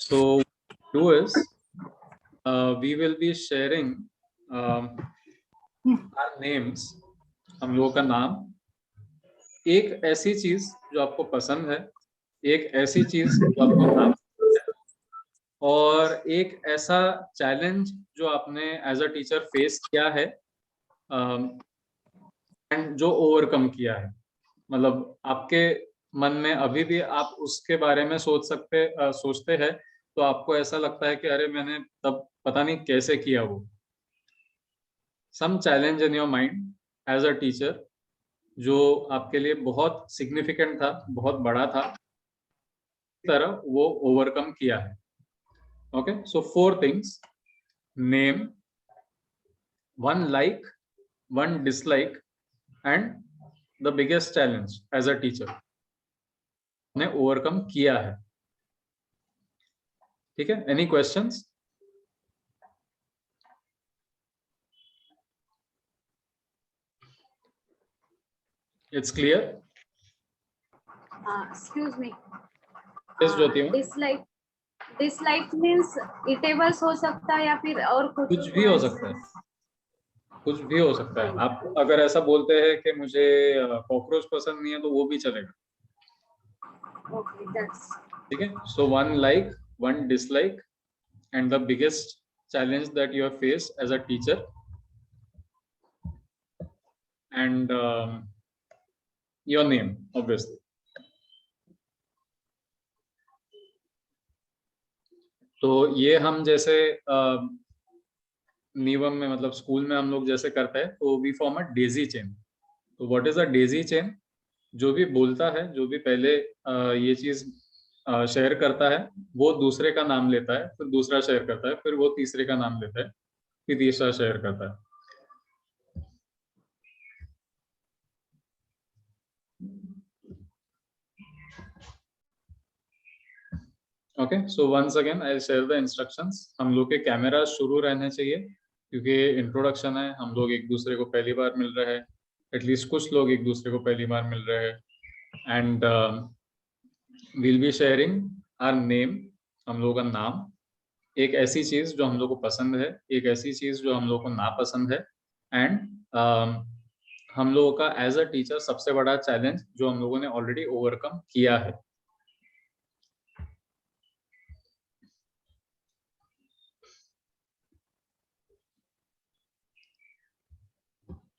So do is we will be sharing our names, हम लोगों का नाम, एक ऐसी चीज जो आपको पसंद है, एक ऐसी चीज जो आपको नापसंद है, और एक ऐसा चैलेंज जो आपने एज अ टीचर फेस किया है एंड जो ओवरकम किया है। मतलब आपके मन में अभी भी आप उसके बारे में सोचते हैं तो आपको ऐसा लगता है कि अरे मैंने तब पता नहीं कैसे किया वो। Some challenge in your mind as a teacher जो आपके लिए बहुत सिग्निफिकेंट था, बहुत बड़ा था, तरह वो ओवरकम किया है। Okay, so 4 things: name, 1 like, 1 dislike and the biggest challenge as a teacher ने ओवरकम किया है। ठीक है, any questions? It's clear? Excuse me. Yes, Jyoti ma'am. Dislike means eatables हो सकता है या फिर और कुछ भी हो सकता है, कुछ भी हो सकता है। आप अगर ऐसा बोलते हैं कि मुझे कॉकरोच पसंद नहीं है तो वो भी चलेगा। Okay, that's ठीक है, सो 1 like, 1 dislike and the biggest challenge that you have faced as a teacher, and your name obviously. तो ये हम जैसे नियम में, मतलब स्कूल में हम लोग जैसे करते हैं तो we form a daisy chain. तो what is a daisy chain? जो भी बोलता है, जो भी पहले ये चीज शेयर करता है, वो दूसरे का नाम लेता है, फिर दूसरा शेयर करता है, फिर वो तीसरे का नाम लेता है, फिर तीसरा शेयर करता है। Okay, so once again I share the instructions. हम लोग के कैमरा शुरू रहने चाहिए क्योंकि इंट्रोडक्शन है, हम लोग एक दूसरे को पहली बार मिल रहे हैं, एटलीस्ट कुछ लोग एक दूसरे को पहली बार मिल रहे हैं। And will be sharing our name, हम लोगों का नाम, एक ऐसी चीज जो हम लोग को पसंद है, एक ऐसी चीज जो हम लोग को नापसंद है, एंड हम लोगों का एज अ टीचर सबसे बड़ा चैलेंज जो हम लोगों ने ऑलरेडी ओवरकम किया है।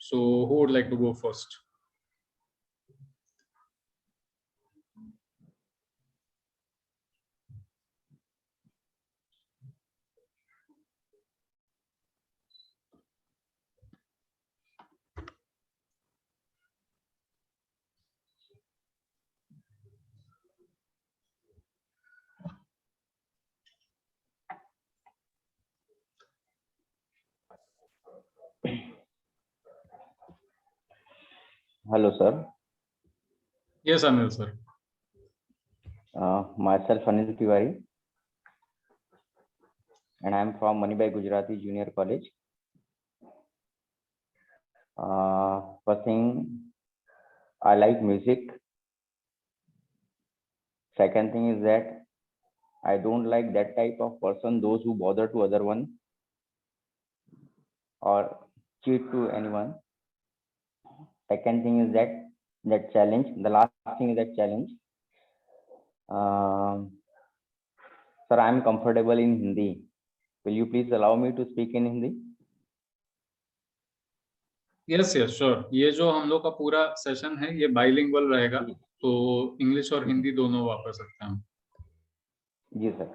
So who would like to go first? Hello, sir. Yes, Anil sir. Myself Anil Tiwari, and I am from Manibai Gujarati Junior College. First thing, I like music. Second thing is that I don't like that type of person, those who bother to other one or cheat to anyone. Second thing is that challenge. The last thing is that challenge. Sir, I am comfortable in Hindi. Will you please allow me to speak in Hindi? Yes, yes, sure. ये जो हम लोग का पूरा session है ये bilingual रहेगा, तो इंग्लिश और हिंदी दोनों वापर सकते हैं हम। जी सर।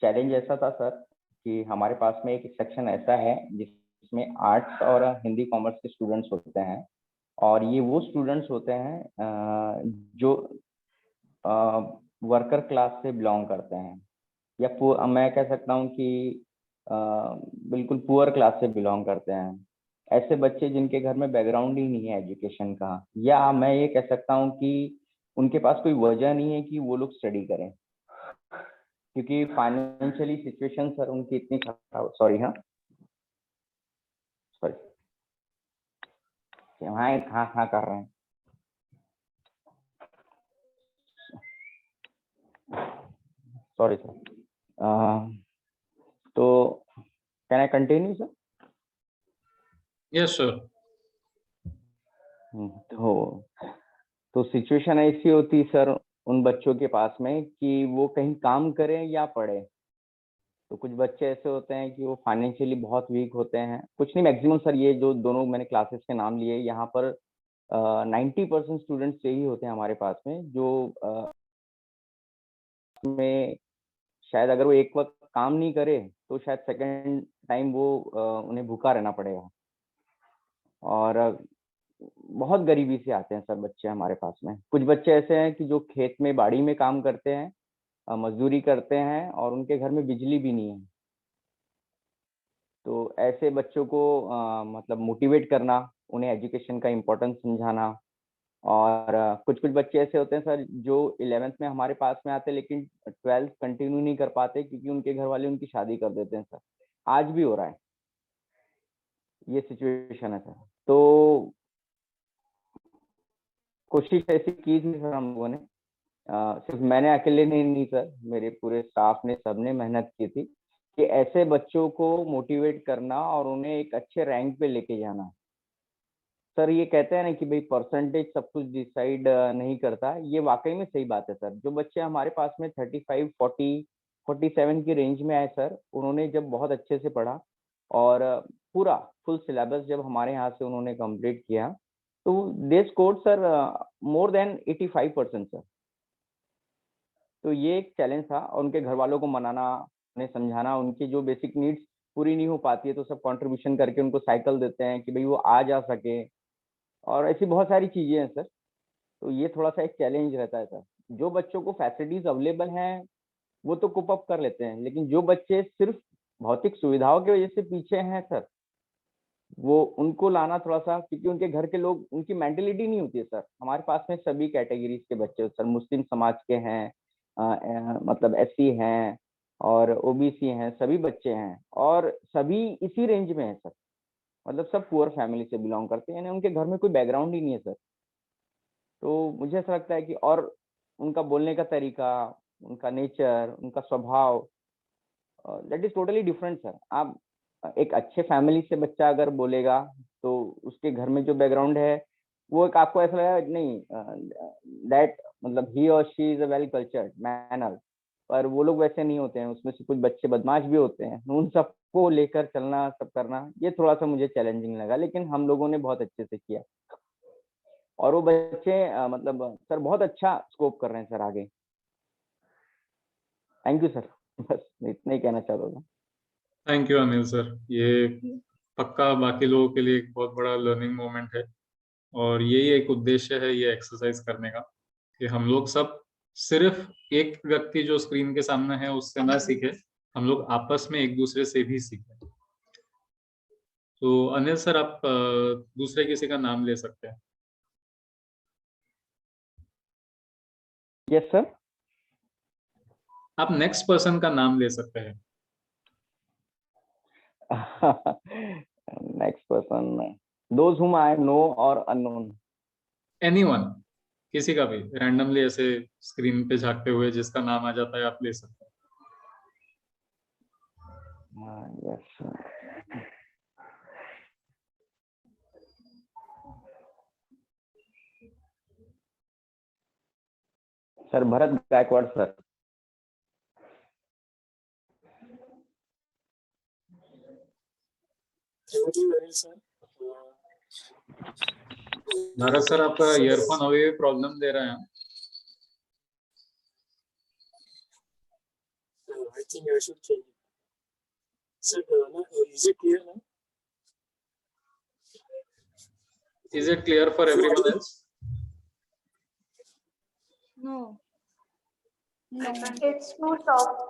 चैलेंज ऐसा था सर कि हमारे पास में एक सेक्शन ऐसा है जिसमें आर्ट्स और हिंदी कॉमर्स के स्टूडेंट्स होते हैं, और ये वो स्टूडेंट्स होते हैं जो वर्कर क्लास से बिलोंग करते हैं, या मैं कह सकता हूँ कि बिल्कुल पुअर क्लास से बिलोंग करते हैं। ऐसे बच्चे जिनके घर में बैकग्राउंड ही नहीं है एजुकेशन का, या मैं ये कह सकता हूँ कि उनके पास कोई वजह नहीं है कि वो लोग स्टडी करें, क्योंकि फाइनेंशियली सिचुएशन सर उनकी इतनी खराब, सॉरी हाँ कर रहे हैं। सॉरी सर, तो can I continue sir? Yes sir. तो सिचुएशन ऐसी होती सर उन बच्चों के पास में कि वो कहीं काम करें या पढ़े। तो कुछ बच्चे ऐसे होते हैं कि वो फाइनेंशियली बहुत वीक होते हैं, कुछ नहीं मैक्सिमम सर, ये जो दोनों मैंने क्लासेस के नाम लिए यहाँ पर 90% स्टूडेंट्स यही होते हैं हमारे पास में, जो में शायद अगर वो एक वक्त काम नहीं करे तो शायद सेकंड टाइम वो उन्हें भूखा रहना पड़ेगा। और बहुत गरीबी से आते हैं सर बच्चे हमारे पास में। कुछ बच्चे ऐसे हैं कि जो खेत में बाड़ी में काम करते हैं, मजदूरी करते हैं और उनके घर में बिजली भी नहीं है। तो ऐसे बच्चों को मतलब मोटिवेट करना, उन्हें एजुकेशन का इम्पोर्टेंस समझाना। और कुछ कुछ बच्चे ऐसे होते हैं सर जो 11th में हमारे पास में आते हैं लेकिन 12th कंटिन्यू नहीं कर पाते क्योंकि उनके घर वाले उनकी शादी कर देते हैं सर। आज भी हो रहा है, ये सिचुएशन है सर। तो कोशिश ऐसी की थी सर हम लोगों ने, सिर्फ मैंने अकेले नहीं सर, मेरे पूरे स्टाफ ने, सबने मेहनत की थी कि ऐसे बच्चों को मोटिवेट करना और उन्हें एक अच्छे रैंक पे लेके जाना। सर ये कहते हैं ना कि भाई परसेंटेज सब कुछ डिसाइड नहीं करता, ये वाकई में सही बात है सर। जो बच्चे हमारे पास में 35, 40, 47 की रेंज में आए सर, उन्होंने जब बहुत अच्छे से पढ़ा और पूरा फुल सिलेबस जब हमारे यहाँ से उन्होंने कंप्लीट किया तो they scored sir more than 85% sir. तो ये एक चैलेंज था और उनके घर वालों को मनाना, उन्हें समझाना, उनकी जो बेसिक नीड्स पूरी नहीं हो पाती है तो सब कंट्रीब्यूशन करके उनको साइकिल देते हैं कि भाई वो आ जा सके, और ऐसी बहुत सारी चीजें हैं सर। तो ये थोड़ा सा एक चैलेंज रहता है सर। जो बच्चों को फैसिलिटीज अवेलेबल हैं वो तो कोप अप कर लेते हैं, लेकिन जो बच्चे सिर्फ भौतिक सुविधाओं की वजह से पीछे हैं सर, वो उनको लाना थोड़ा सा, क्योंकि उनके घर के लोग, उनकी मेंटेलिटी नहीं होती है सर। हमारे पास में सभी कैटेगरीज के बच्चे सर, मुस्लिम समाज के हैं, मतलब एससी हैं और ओबीसी हैं, सभी बच्चे हैं और सभी इसी रेंज में है सर। मतलब सब पुअर फैमिली से बिलोंग करते हैं, यानी उनके घर में कोई बैकग्राउंड ही नहीं है सर। तो मुझे ऐसा लगता है कि और उनका बोलने का तरीका, उनका नेचर, उनका स्वभाव, that is totally different sir. आप एक अच्छे फैमिली से बच्चा अगर बोलेगा तो उसके घर में जो बैकग्राउंड है वो एक आपको ऐसा लगेगा नहीं, दैट मतलब ही और she is a well cultured manner. पर वो लोग वैसे नहीं होते हैं, उसमें से कुछ बच्चे बदमाश भी होते हैं। उन सबको लेकर चलना, सब करना, ये थोड़ा सा मुझे चैलेंजिंग लगा, लेकिन हम लोगों ने बहुत अच्छे से किया और वो बच्चे मतलब सर बहुत अच्छा स्कोप कर रहे हैं सर आगे। थैंक यू सर, बस मैं इतना ही कहना चाहता था। थैंक यू अनिल सर, ये पक्का बाकी लोगों के लिए एक बहुत बड़ा लर्निंग मोमेंट है और यही एक उद्देश्य है ये एक्सरसाइज करने का कि हम लोग सब सिर्फ एक व्यक्ति जो स्क्रीन के सामने है उससे ना सीखे, हम लोग आपस में एक दूसरे से भी सीखें। तो अनिल सर आप दूसरे किसी का नाम ले सकते हैं। Yes sir. आप नेक्स्ट पर्सन का नाम ले सकते हैं। Next person, those whom I know और unknown। एनीवन, किसी का भी रैंडमली ऐसे स्क्रीन पे झांकते हुए जिसका नाम आ जाता है आप ले सकते हैं। Yes sir, Bharat Gaikwad sir. Bharat sir आपका ईयरफोन अभी भी प्रॉब्लम दे रहा है। I think I should change it. Sir, is it clear now? Is it clear for everyone else? No. No. It's too soft.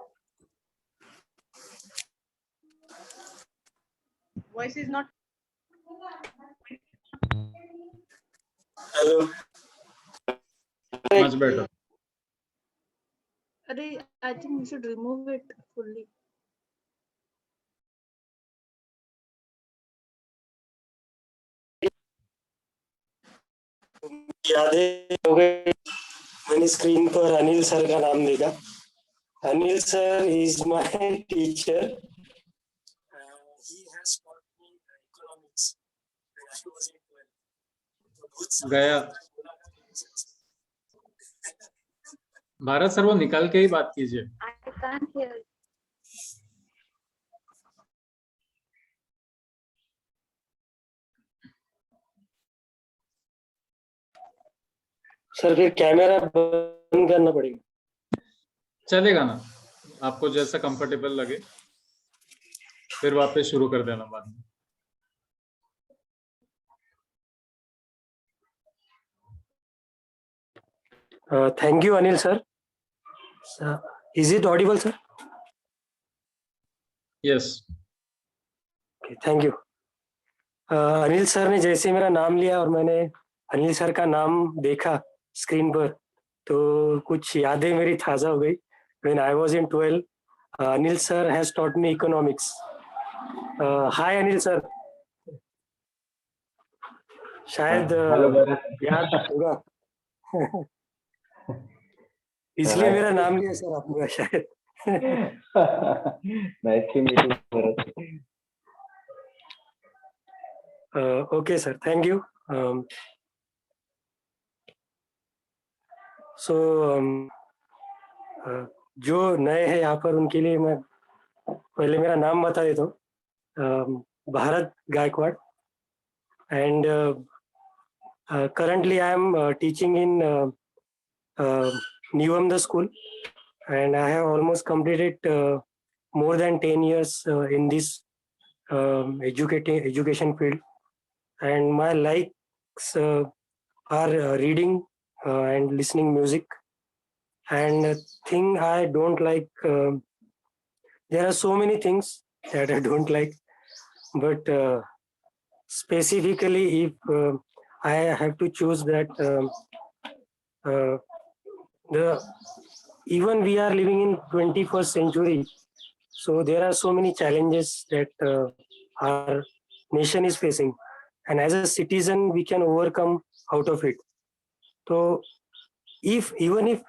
Voice is not. Hello. Much better. I think you should remove it fully. यादें हो गई, मैंने screen पर Anil sir का नाम देखा Anil sir is my teacher. He has taught me economics when I was in 12th. तो बहुत साल गया मुलाकात हुई सर। भारत सर, वो निकाल के ही बात कीजिए। I can't hear. सर फिर कैमरा बंद करना पड़ेगा। चलेगा ना, आपको जैसा कंफर्टेबल लगे, फिर वापस शुरू कर देना बाद में। Thank you, Anil sir. Is it audible, sir? Yes. Okay, thank you. Anil sir ने जैसे मेरा नाम लिया और मैंने अनिल सर का नाम देखा स्क्रीन पर, तो कुछ यादें मेरी ताज़ा हो गई। When I was in 12, Anil sir has taught me economics. Hi, Anil sir. शायद हेलो भरत। याद होगा। इसलिए मेरा नाम लिया सर आपने शायद। Nice to meet you Bharat. Okay sir, thank you. So जो नए हैं यहाँ पर उनके लिए मैं पहले मेरा नाम बता देता हूँ, Bharat Gaekwad, and currently I am teaching in Newham school, and I have almost completed more than 10 years in this education field, and my likes are reading and listening music. And thing I don't like, there are so many things that I don't like, but specifically if I have to choose that, even we are living in 21st century, so there are so many challenges that our nation is facing, and as a citizen we can overcome out of it. So even if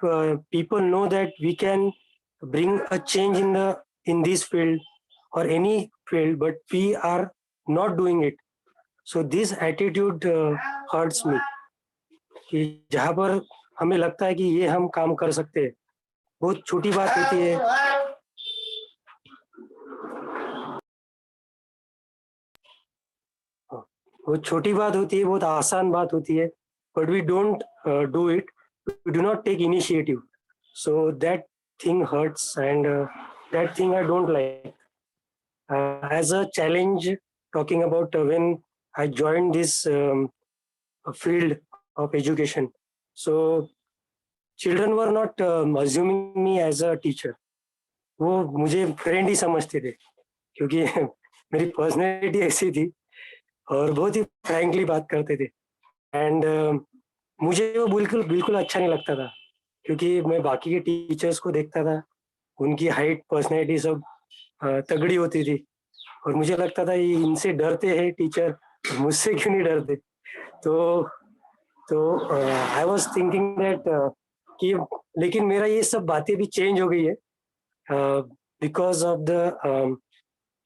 people know that we can bring a change in this field or any field, but we are not doing it, so this attitude hurts me, कि जहाँ पर हमें लगता है कि ये हम काम कर सकते हैं, बहुत छोटी बात होती है, बहुत छोटी बात होती है, बहुत आसान बात होती है, but we don't do it, we do not take initiative, so that thing hurts, and that thing I don't like. As a challenge, talking about when I joined this field of education, so children were not assuming me as a teacher. वो मुझे friend ही समझते थे, क्योंकि मेरी personality ऐसी थी और बहुत ही फ्रैंकली बात करते थे, एंड मुझे वो बिल्कुल बिल्कुल अच्छा नहीं लगता था, क्योंकि मैं बाकी के टीचर्स को देखता था, उनकी हाइट पर्सनैलिटी सब तगड़ी होती थी, और मुझे लगता था ये इनसे डरते हैं टीचर, मुझसे क्यों नहीं डरते। तो आई वाज थिंकिंग दैट कि लेकिन मेरा ये सब बातें भी चेंज हो गई है बिकॉज ऑफ द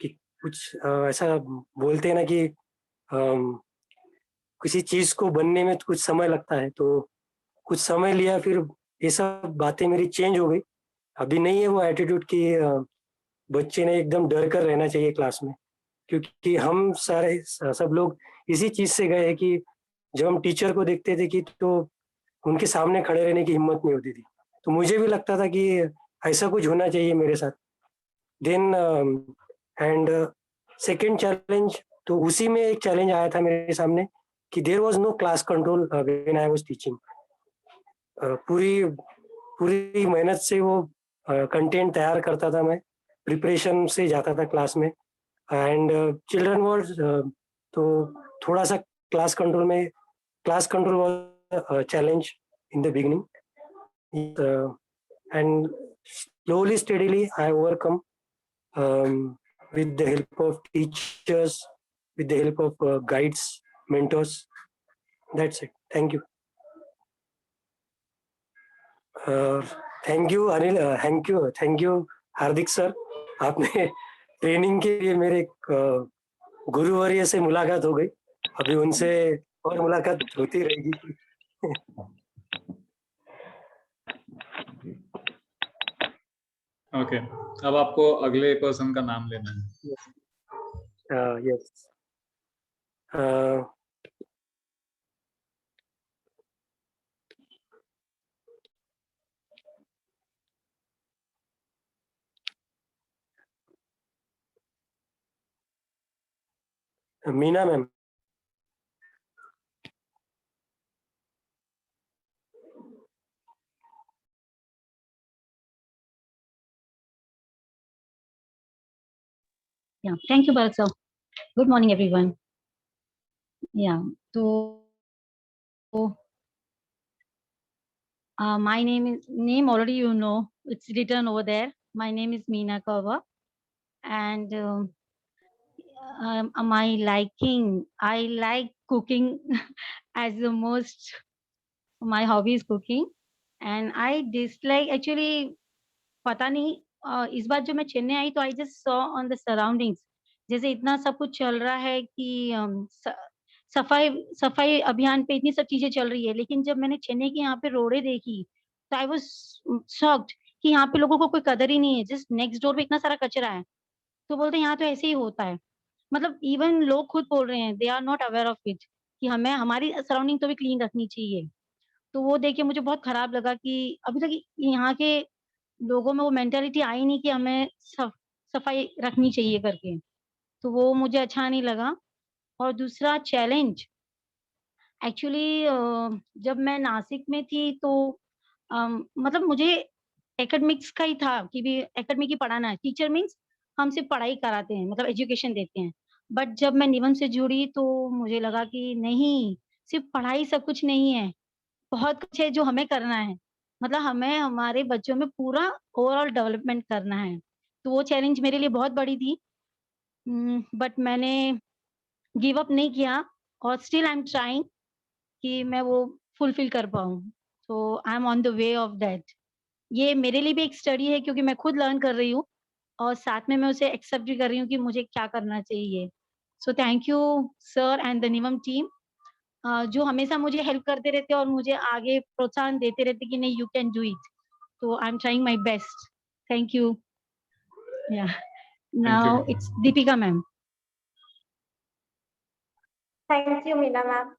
कि कुछ ऐसा बोलते हैं ना कि किसी चीज को बनने में कुछ समय लगता है, तो कुछ समय लिया, फिर ये सब बातें मेरी चेंज हो गई। अभी नहीं है वो एटीट्यूड कि बच्चे ने एकदम डर कर रहना चाहिए क्लास में, क्योंकि हम सारे सब लोग इसी चीज से गए हैं कि जब हम टीचर को देखते थे कि तो उनके सामने खड़े रहने की हिम्मत नहीं होती थी, तो मुझे भी लगता था कि ऐसा कुछ होना चाहिए मेरे साथ। देन एंड सेकेंड चैलेंज, तो उसी में एक चैलेंज आया था मेरे सामने कि there was no class control when I was teaching. पूरी मेहनत से वो कंटेंट तैयार करता था, मैं प्रिपरेशन से जाता था क्लास में, एंड चिल्ड्रन वाज तो थोड़ा सा class control was challenge in the beginning, and slowly steadily I overcome with the help of teachers, with the help of guides, mentors. That's it. Thank you. Thank you Anil, thank you Hardik sir. आपने training के लिए मेरे गुरुवर्य से मुलाकात हो गई, अभी उनसे और मुलाकात होती रहेगी। ओके, अब आपको अगले पर्सन का नाम लेना है। Yes, Meena ma'am. Yeah, thank you, Bharat sir. Good morning, everyone. Yeah, so my name already you know, it's written over there. My name is Meena Kaur, and my liking, I like cooking as the most. My hobby is cooking, and I dislike actually. पता नहीं इस बार जब मैं चेन्नई आई तो I just saw on the surroundings, जैसे इतना सब कुछ चल रहा है कि सफाई सफाई अभियान पे इतनी सब चीजें चल रही है, लेकिन जब मैंने चेन्नई की यहाँ पे रोडें देखी तो आई वाज शॉक्ड कि यहाँ पे लोगों को कोई कदर ही नहीं है। जस्ट नेक्स्ट डोर पे इतना सारा कचरा है, तो बोलते हैं यहाँ तो ऐसे ही होता है। मतलब इवन लोग खुद बोल रहे हैं, they are not aware of it, कि हमें हमारी सराउंडिंग तो भी क्लीन रखनी चाहिए। तो वो देख के मुझे बहुत खराब लगा कि अभी तक यहाँ के लोगों में वो मेंटालिटी आई नहीं कि हमें सफाई रखनी चाहिए करके, तो वो मुझे अच्छा नहीं लगा। और दूसरा चैलेंज, एक्चुअली जब मैं नासिक में थी तो मतलब मुझे एकेडमिक्स का ही था कि भी एकेडमिक ही पढ़ाना है, टीचर मीन्स हम सिर्फ पढ़ाई कराते हैं, मतलब एजुकेशन देते हैं। बट जब मैं निवन से जुड़ी तो मुझे लगा कि नहीं, सिर्फ पढ़ाई सब कुछ नहीं है, बहुत कुछ है जो हमें करना है। मतलब हमें हमारे बच्चों में पूरा ओवरऑल डेवलपमेंट करना है। तो वो चैलेंज मेरे लिए बहुत बड़ी थी, बट मैंने गिव अप नहीं किया और स्टिल आई एम ट्राइंग कि मैं वो फुलफिल कर पाऊँ। तो I M on the way of that. ये मेरे लिए भी एक स्टडी है क्योंकि मैं खुद लर्न कर रही हूँ और साथ में मैं उसे एक्सेप्ट भी कर रही हूँ कि मुझे क्या करना चाहिए। So thank you sir and the निवम टीम, जो हमेशा मुझे हेल्प करते रहते और मुझे आगे प्रोत्साहन देते रहते कि नहीं, यू कैन डू इट। तो I am trying my best. Thank you. Yeah now it's Deepika ma'am. Thank you, Meena ma'am.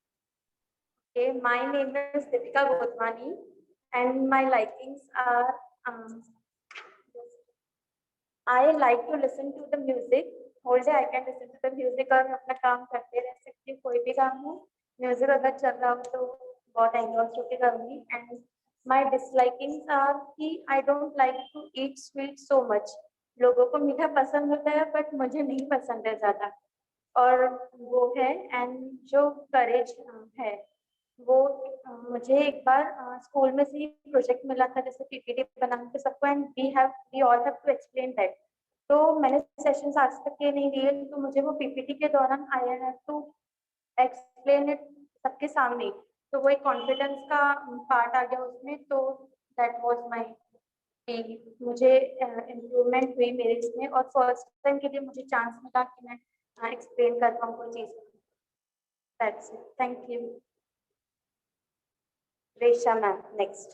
Okay, my name is Deepika Gotwani, and my likings are I like to listen to the music. Whole day I can listen to the music और अपना काम करते रह सकती हूँ, कोई भी काम हो, म्यूजिक अगर चल रहा हो तो बहुत एंजॉय होके करूँगी। एंड माय डिसलाइकिंग्स आर कि I don't like to eat sweet so much. लोगों को मीठा पसंद होता है बट मुझे नहीं पसंद है ज़्यादा, और वो है। एंड जो करेज है वो मुझे एक बार स्कूल में से ही प्रोजेक्ट मिला था, जैसे पीपीटी बनाने के सबको, and we all have to explain that. तो मैंने सेशंस आज तक के नहीं लिए, तो मुझे वो पीपीटी के दौरान I have to explain it सबके सामने, तो वो एक कॉन्फिडेंस का पार्ट आ गया उसमें। तो दैट वाज माय, मुझे इम्प्रूवमेंट हुई मेरे इसमें, और फर्स्ट टाइम के लिए मुझे चांस मिला कि मैं एक्सप्लेन कर पाऊँ कोई चीज़। That's it, thank you. Resha ma'am, next.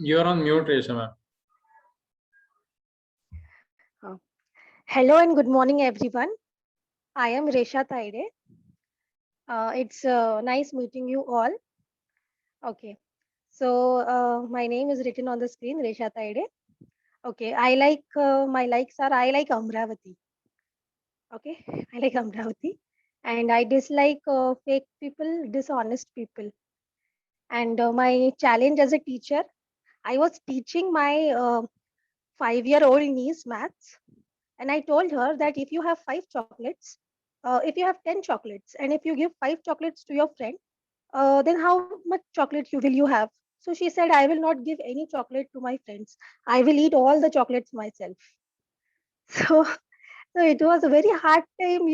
You're on mute, Resha ma'am. Hello and good morning, everyone. I am Resha Taide. It's nice meeting you all. Okay, so my name is written on the screen, Resha Taide. Okay, I like my likes are I like Amravati. Okay, I like Amravati, and I dislike fake people, dishonest people. And my challenge as a teacher, I was teaching my 5-year-old niece maths, and I told her that if you have 5 chocolates, if you have 10 chocolates, and if you give 5 chocolates to your friend, then how much chocolate will you have? So she said, I will not give any chocolate to my friends. I will eat all the chocolates myself. So, so it was a very hard time,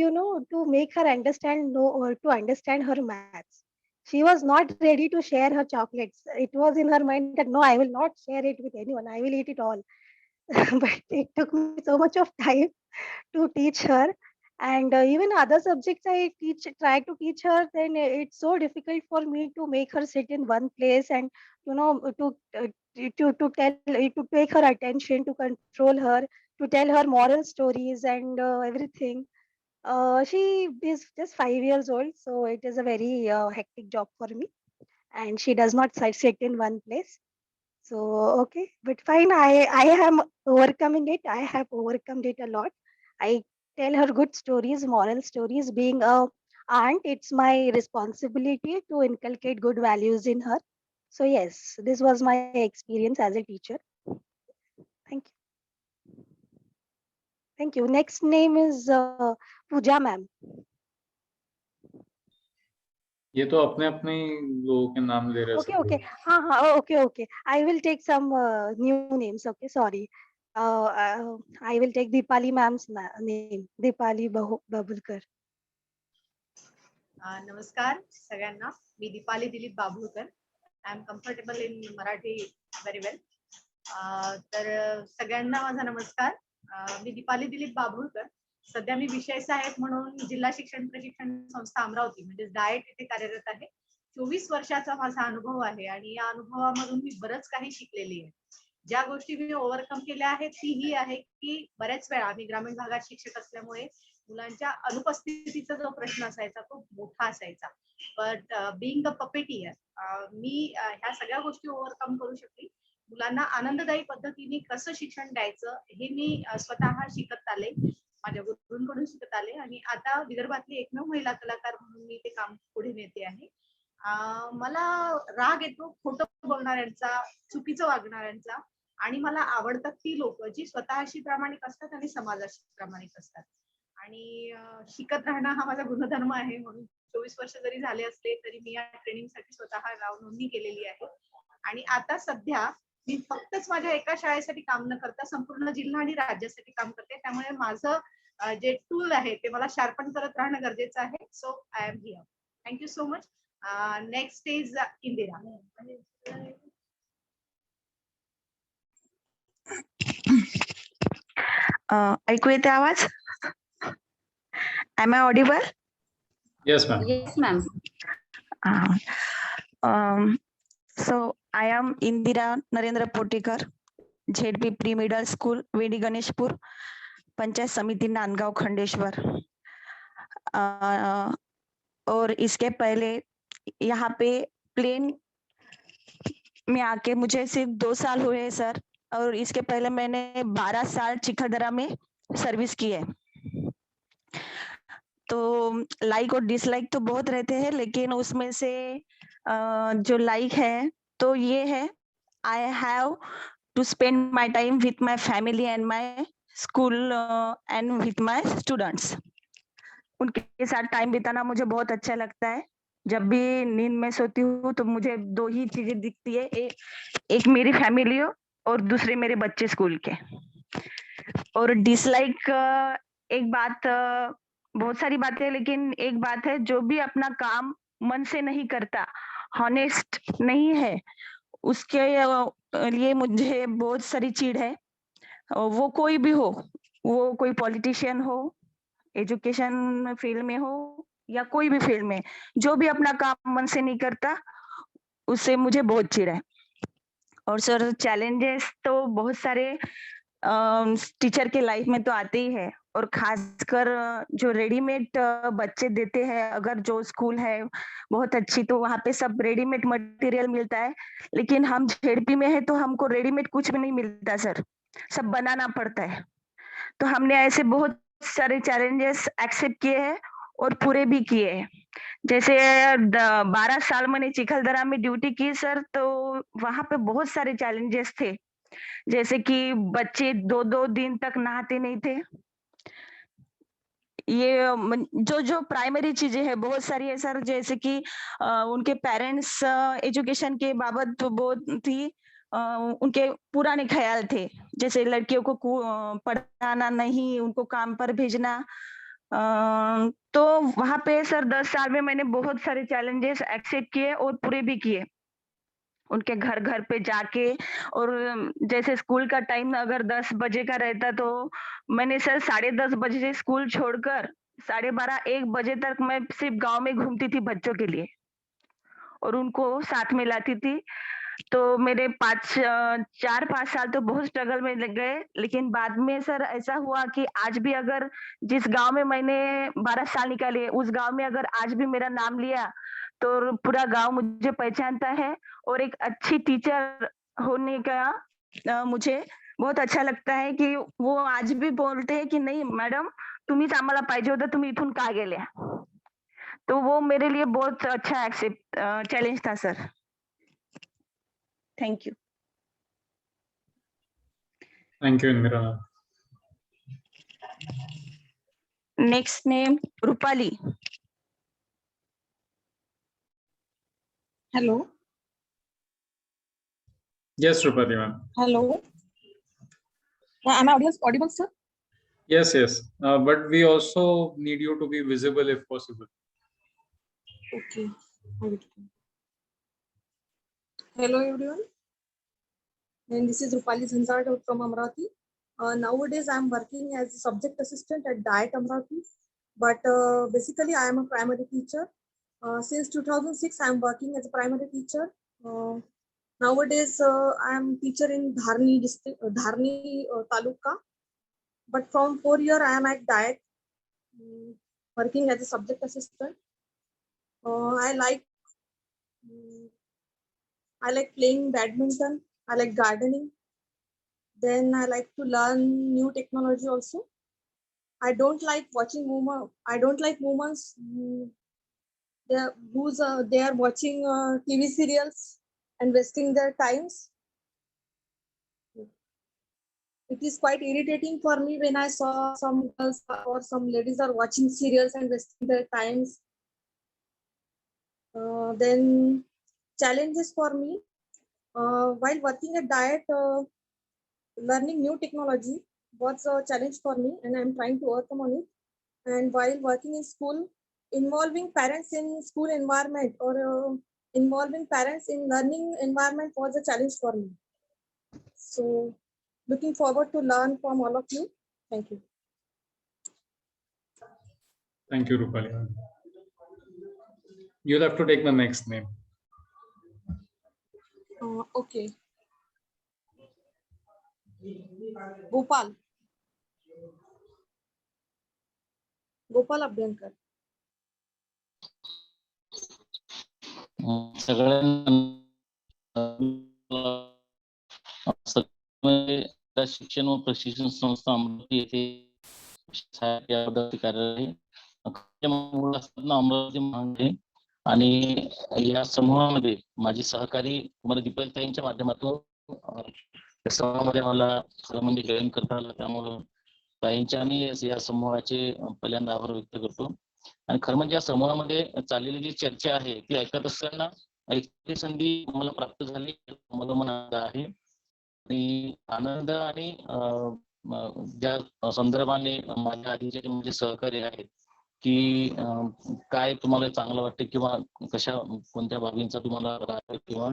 to make her understand, or to understand her maths. She was not ready to share her chocolates. It was in her mind that no, I will not share it with anyone. I will eat it all. But it took me so much of time to teach her. And even other subjects I try to teach her, then it's so difficult for me to make her sit in one place and, to tell, to take her attention, to control her, to tell her moral stories and everything. She is just 5 years old, so it is a very hectic job for me. And she does not sit in one place. So, okay, but fine. I am overcoming it. I have overcome it a lot. I tell her good stories, moral stories. Being a aunt, it's my responsibility to inculcate good values in her. So yes, this was my experience as a teacher. Thank you. Thank you. Next name is Pooja ma'am. ये तो अपने अपने ही लोगों के नाम ले रहे Okay, सब okay. Okay, okay. I will take some new names. Okay, sorry. I will take Deepali ma'am's name. Deepali Babulkar. नमस्कार सगळ्यांना. मी Deepali Dilip Babhulkar. I am comfortable in Marathi very well. तर सगळ्यांना माझा नमस्कार. मी दीपाली दिलीप बाभुळकर. सध्या मी विषय सहाय्यक म्हणून जिल्हा शिक्षण प्रशिक्षण संस्था अमरावती म्हणजे डाएट येथे कार्यरत आहे. 24 वर्षाचा माझा अनुभव आहे आणि या अनुभवामधून मी बरंच काही शिकलेली आहे. ज्या गोष्टी मी ओव्हरकम केल्या आहेत ती ही आहे की बऱ्याच वेळा आम्ही ग्रामीण भागात शिक्षक असल्यामुळे मुलांच्या अनुपस्थितीचा जो प्रश्न असायचा तो मोठा असायचा. बट बिंग अ पपेटियर मी ह्या सगळ्या गोष्टी ओव्हरकम करू शकली. मुलांना आनंददायी पद्धतीने कसं शिक्षण द्यायचं हे मी स्वतः शिकत आले, माझ्या गुरूंकडून शिकत आले आणि आता विदर्भातली एकमेव महिला कलाकार म्हणून मी ते काम पुढे नेते आहे. मला राग येतो खोटं बोलणाऱ्यांचा, चुकीचं वागणाऱ्यांचा आणि मला आवडतात ती लोक जी स्वतःशी प्रामाणिक असतात आणि समाजाशी प्रामाणिक असतात. आणि शिकत राहणं हा माझा गुणधर्म आहे म्हणून 24 वर्ष जरी झाले असले तरी मी या ट्रेनिंगसाठी स्वतः नाव नोंदणी केलेली आहे. आणि आता सध्या मी फक्तच माझ्या एका शाळेसाठी काम न करता संपूर्ण जिल्हा आणि राज्यासाठी काम करते. त्यामुळे माझं जे टूल आहे ते मला शार्पन करत राहणं गरजेचं आहे. So I am here. Thank you so much. Next is Indira. ऐकू येते आवाज? Am I audible? Yes, ma'am. Yes, ma'am. So I am Indira Narendra Potikar, ZP Pre Middle School, वेडी गणेशपुर, पंचायत समिति नांदगांव खंडेश्वर. और इसके पहले यहाँ पे प्लेन में आके मुझे सिर्फ 2 साल हुए हैं सर, और इसके पहले मैंने 12 साल चिखलदरा में सर्विस की है. तो लाइक और डिसलाइक तो बहुत रहते हैं, लेकिन उसमें से जो लाइक है तो ये है, I have to spend my time with my family and my school and with my students. उनके साथ टाइम बिताना मुझे बहुत अच्छा लगता है. जब भी नींद में सोती हूँ तो मुझे 2 ही चीजें दिखती है, एक मेरी फैमिली और दूसरे मेरे बच्चे स्कूल के. और डिसलाइक एक बात, बहुत सारी बातें, लेकिन एक बात है, जो भी अपना काम मन से नहीं करता, हॉनेस्ट नहीं है, उसके लिए मुझे बहुत सारी चिढ़ है. वो कोई भी हो, वो कोई पॉलिटिशियन हो, एजुकेशन फील्ड में हो या कोई भी फील्ड में, जो भी अपना काम मन से नहीं करता उससे मुझे बहुत चिढ़ है. और सर चैलेंजेस तो बहुत सारे टीचर के लाइफ में तो आते ही है, और खासकर जो रेडीमेड बच्चे देते हैं, अगर जो स्कूल है बहुत अच्छी तो वहाँ पे सब रेडीमेड मटेरियल मिलता है, लेकिन हम झेडपी में है तो हमको रेडीमेड कुछ भी नहीं मिलता सर, सब बनाना पड़ता है. तो हमने ऐसे बहुत सारे चैलेंजेस एक्सेप्ट किए हैं और पूरे भी किए हैं. जैसे 12 साल मैंने चिखलदरा में ड्यूटी की सर, तो वहां पे बहुत सारे चैलेंजेस थे, जैसे कि बच्चे 2-2 दिन तक नहाते नहीं थे. ये जो प्राइमरी चीजें हैं बहुत सारी है सर, जैसे कि उनके पेरेंट्स एजुकेशन के बाबत तो बहुत थी, उनके पुराने ख्याल थे, जैसे लड़कियों को पढ़ाना नहीं, उनको काम पर भेजना, तो वहां पे सर 10 साल में मैंने बहुत सारे चैलेंजेस एक्सेप्ट किए और पूरे भी किए। उनके घर घर पे जाके, और जैसे स्कूल का टाइम अगर 10 बजे का रहता तो मैंने सर 10:30 बजे से स्कूल छोड़कर 12:30 1 बजे तक मैं सिर्फ गांव में घूमती थी बच्चों के लिए और उनको साथ में लाती थी। तो मेरे 4-5 साल तो बहुत स्ट्रगल में लग गए, लेकिन बाद में सर ऐसा हुआ कि आज भी अगर जिस गांव में मैंने 12 साल निकाले, उस गांव में अगर आज भी मेरा नाम लिया तो पूरा गांव मुझे पहचानता है। और एक अच्छी टीचर होने का मुझे बहुत अच्छा लगता है कि वो आज भी बोलते हैं कि नहीं मॅडम, तुम्हीच आम्हाला पाहिजे होतं, तुम्ही इथून का गेल्या? तो वो मेरे लिए बहुत अच्छा चैलेंज था sir. Thank you. Thank you Indira. Next name Rupali. Hello, Yes, Rupati ma'am. hello. Am I audible, sir? Yes, yes. But we also need you to be visible if possible. Okay. I will do. Hello, everyone. And this is Rupali Zanzad from Amravati. Nowadays, I am working as a subject assistant at Diet Amravati. But basically, I am a primary teacher. Since 2006, I am working as a primary teacher. Nowadays, I am teacher in Dharni district, Dharni Taluka. But from 4 years, I am at Diet, working as a subject assistant. I like playing badminton. I like gardening. Then I like to learn new technology also. I don't like watching movement. I don't like movements. They are watching TV serials and wasting their times. It is quite irritating for me when I saw some girls or some ladies are watching serials and wasting their times. Then challenges for me while working at Diet, learning new technology was a challenge for me, and I'm trying to overcome on it. And while working in school, involving parents in school environment or involving parents in learning environment was a challenge for me. So looking forward to learn from all of you. Thank you. Thank you, Rupali ma'am. You'll have to take the next name. Okay. Gopal. Gopal Abhyankar. शिक्षण व प्रशिक्षण संस्था अमरावती येथे अमरावती महानगरी आणि या समूहामध्ये माझी सहकारी कुमार दीपकताईंच्या माध्यमातून समूहामध्ये मला खरं म्हणजे जॉईन करता आलं, त्यामुळे ताईंच्या आणि या समूहाचे पहिल्यांदा आभार व्यक्त करतो. आणि खरं म्हणजे या समूहामध्ये चाललेली जी चर्चा आहे ती ऐकत असताना ऐकण्याची संधी मला प्राप्त झाली, मला मन आनंद आहे. आणि आनंद आणि ज्या संदर्भाने माझ्या आधीचे म्हणजे सहकारी आहेत की काय तुम्हाला चांगलं वाटतं किंवा कोणत्या बाबींचा तुम्हाला राग आहे किंवा,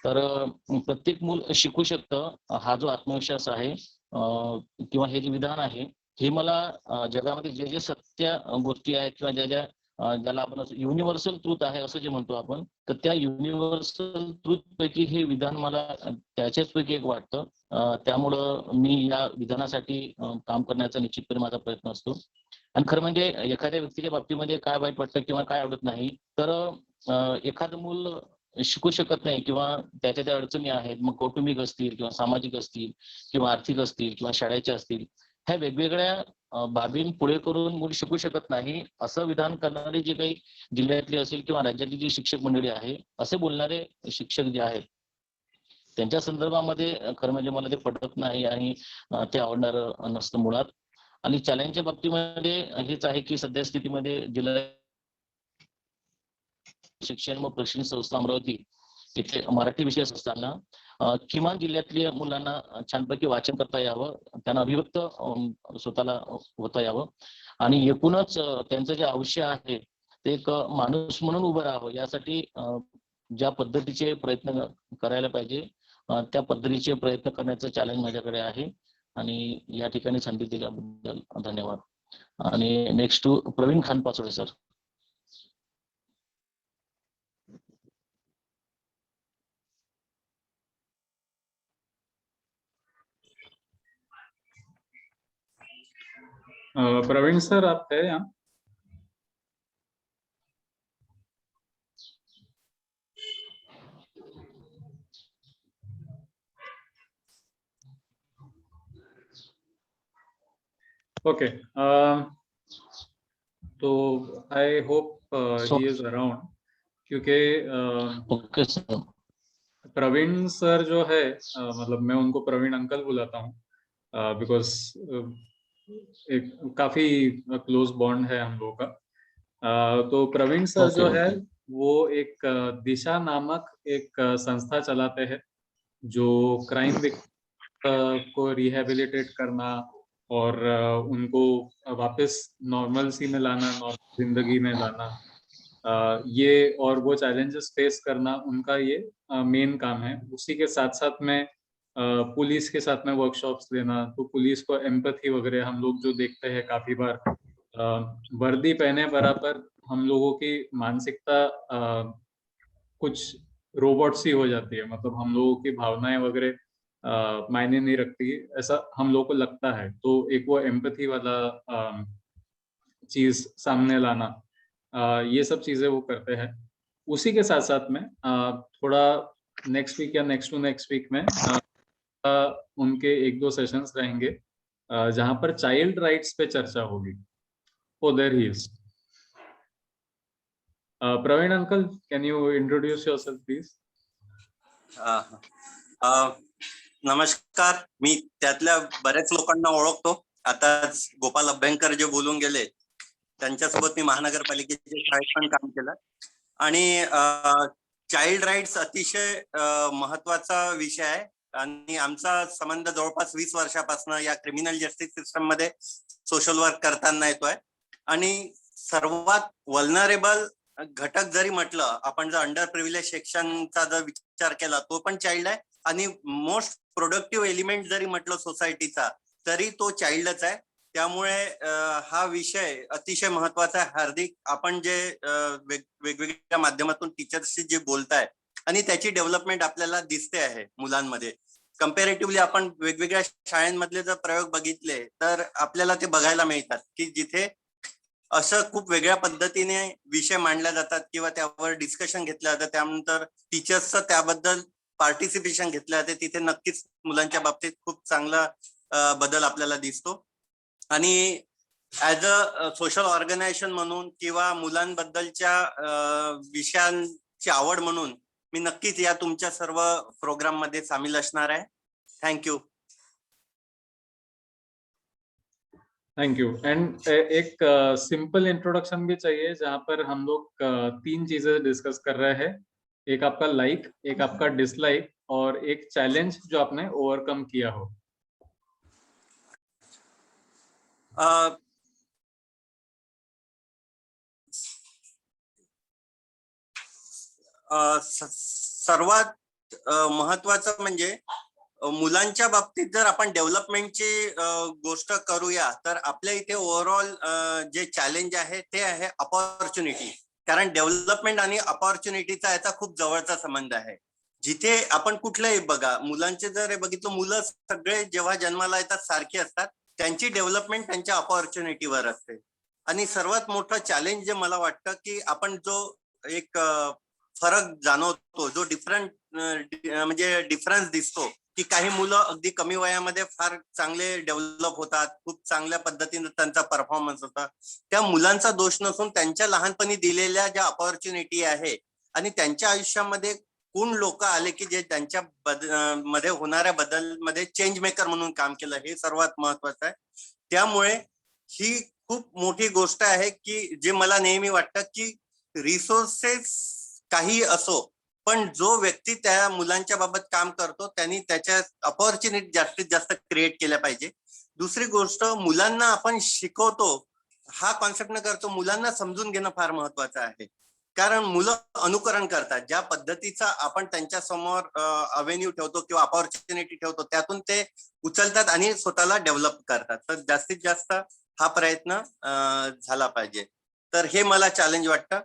तर प्रत्येक मूल शिकू शकतं हा जो आत्मविश्वास आहे किंवा हे जे विधान आहे हे मला जगामध्ये जे जे सत्य गोष्टी आहेत किंवा ज्याला आपण युनिव्हर्सल ट्रूथ आहे असं जे म्हणतो आपण, तर त्या युनिव्हर्सल ट्रूथ पैकी हे विधान मला त्याच्याच पैकी एक वाटतं. त्यामुळं मी या विधानासाठी काम करण्याचा निश्चितपणे माझा प्रयत्न असतो. आणि खरं म्हणजे एखाद्या व्यक्तीच्या बाबतीमध्ये काय वाईट वाटतं किंवा काय आवडत नाही, तर एखादं मूल शिकू शकत नाही किंवा त्याच्या त्या अडचणी आहेत, मग कौटुंबिक असतील किंवा सामाजिक असतील किंवा आर्थिक असतील किंवा शाळेच्या असतील, ह्या वेगवेगळ्या बाबी पुढे करून मूल शिकू शकत नाही असं विधान करणारे जे काही जिल्ह्यातले असेल किंवा राज्यातली जी शिक्षक मंडळी आहे, असे बोलणारे शिक्षक जे आहेत त्यांच्या संदर्भामध्ये खरं म्हणजे मला ते पटत नाही आणि ते आवडणारं नसतं मुळात. आणि चॅलेंजच्या बाबतीमध्ये हेच आहे की सध्या स्थितीमध्ये जिल्हा शिक्षण व प्रशिक्षण संस्था अमरावती इथे मराठी विषय असताना किमान जिल्ह्यातल्या मुलांना छानपैकी वाचन करता यावं, त्यांना अभिव्यक्त स्वतःला होता यावं आणि एकूणच त्यांचं जे आयुष्य आहे ते एक माणूस म्हणून उभं राहावं यासाठी ज्या पद्धतीचे प्रयत्न करायला पाहिजे त्या पद्धतीचे प्रयत्न करण्याचं चॅलेंज माझ्याकडे आहे आणि या ठिकाणी संधी दिल्याबद्दल धन्यवाद. आणि next to Praveen Khan Pachole sir. Praveen sir आप है यहाँ? ओके, तो I hope he is around, क्योंकि ओके सर. प्रवीण सर जो है मतलब मैं उनको प्रवीण अंकल बुलाता हूँ बिकॉज एक काफी क्लोज बॉन्ड है हम लोगों का. तो प्रवीण सर जो है वो एक दिशा नामक एक संस्था चलाते हैं जो क्राइम को रिहेबिलिटेट करना और उनको वापस नॉर्मलसी में लाना, नॉर्मल जिंदगी में लाना, ये और वो चैलेंजेस फेस करना उनका ये मेन काम है. उसी के साथ साथ में पुलिस के साथ में वर्कशॉप्स लेना, तो पुलिस को एम्पैथी वगैरह हम लोग जो देखते हैं काफी बार वर्दी पहने बराबर हम लोगों की मानसिकता कुछ रोबोट सी हो जाती है, मतलब हम लोगों की भावनाएं वगैरह मायने नहीं रखती, ऐसा हम लोगों को लगता है. तो एक वो एम्पैथी वाला चीज सामने लाना, ये सब चीजें वो करते हैं. उसी के साथ साथ में थोड़ा नेक्स्ट वीक या नेक्स्ट टू नेक्स्ट वीक में उनके 1-2 सेशंस रहेंगे जहां पर चाइल्ड राइट्स पे चर्चा होगी. Oh, there he is. Praveen uncle, can you introduce yourself, please? नमस्कार. मी त्यातल्या बऱ्याच लोकांना ओळखतो. आता गोपाल अभ्यंकर जे बोलून गेले त्यांच्यासोबत मी महानगरपालिकेच्या शाळेत पण काम केलं आणि चाइल्ड राईट्स अतिशय महत्वाचा विषय आहे आणि आमचा संबंध जवळपास 20 वर्षापासून या क्रिमिनल जस्टिस सिस्टम मध्ये सोशल वर्क करताना येतोय आणि सर्वात वल्नरेबल घटक जरी म्हटलं आपण, जर अंडर प्रिव्हिलेज सेक्शनचा जर विचार केला तो पण चाइल्ड आहे आणि मोस्ट प्रोडक्टिव्ह एलिमेंट जरी म्हटलं सोसायटीचा तरी तो चाइल्डच आहे. त्यामुळे हा विषय अतिशय महत्वाचा आहे. हार्दिक, आपण जे वेगवेगळ्या माध्यमातून टीचर्सशी जे बोलताय आणि त्याची डेव्हलपमेंट आपल्याला दिसते आहे मुलांमध्ये. कम्पॅरेटिव्हली आपण वेगवेगळ्या शाळांमधले जर प्रयोग बघितले तर आपल्याला ते बघायला मिळतात की जिथे असं खूप वेगळ्या पद्धतीने विषय मांडले जातात किंवा त्यावर डिस्कशन घेतलं जातं, त्यानंतर टीचर्सचं त्याबद्दल पार्टिसिपेशन घेतलं जाते, तिथे नक्कीच मुलांच्या बाबतीत खूप चांगला बदल आपल्याला दिसतो. आणि ऍज अ सोशल ऑर्गनायझेशन म्हणून किंवा मुलांबद्दलच्या विषयांची आवड म्हणून मी नक्कीच या तुमच्या सर्व प्रोग्राम मध्ये सामील असणार आहे. थँक्यू. Thank you. एंड एक सिंपल इंट्रोडक्शन भी चाहिए जहां पर हम लोग 3 चीजें डिस्कस कर रहे हैं. एक आपका लाइक, एक आपका डिसलाइक और एक चैलेंज जो आपने ओवरकम किया हो. सर्वात महत्वाचं म्हणजे मुलांच्या बाबतीत जर आपण डेव्हलपमेंटची गोष्ट करूया तर आपल्या इथे ओव्हरऑल जे चॅलेंज आहे ते आहे अपॉर्च्युनिटी. कारण डेव्हलपमेंट आणि अपॉर्च्युनिटीचा याचा खूप जवळचा संबंध आहे. जिथे आपण कुठलंही बघा, मुलांचे जर बघितलं, मुलं सगळे जेव्हा जन्माला येतात सारखी असतात, त्यांची डेव्हलपमेंट त्यांच्या अपॉर्च्युनिटीवर असते. आणि सर्वात मोठं चॅलेंज जे मला वाटतं की आपण जो एक फरक जाणवतो, जो म्हणजे डिफरन्स दिसतो की काही मुलं अगदी कमी वयामध्ये फार चांगले डेव्हलप होतात, खूप चांगल्या पद्धतीने त्यांचा परफॉर्मन्स होता. त्या मुलांचा दोष नसून त्यांच्या लहानपणी दिलेल्या ज्या अपॉर्च्युनिटी आहे आणि त्यांच्या आयुष्यामध्ये कोण लोक आले की जे त्यांच्या मध्ये होणाऱ्या बदलमध्ये चेंज मेकर म्हणून काम केलं, हे सर्वात महत्वाचं आहे. त्यामुळे ही खूप मोठी गोष्ट आहे की जे मला नेहमी वाटतं की रिसोर्सेस काही असो पण जो व्यक्ती त्या मुलांच्या बाबत काम करतो त्यांनी त्याच्या अपॉर्च्युनिटी जास्तीत जास्त क्रिएट केल्या पाहिजे. दुसरी गोष्ट, मुलांना आपण शिकवतो हा कॉन्सेप्ट न करतो मुलांना समजून घेणं फार महत्वाचं आहे. कारण मुलं अनुकरण करतात. ज्या पद्धतीचा आपण त्यांच्या समोर अवेन्यू ठेवतो किंवा अपॉर्च्युनिटी ठेवतो त्यातून ते उचलतात आणि स्वतःला डेव्हलप करतात. तर जास्तीत जास्त हा प्रयत्न झाला पाहिजे. तर हे मला चॅलेंज वाटतं.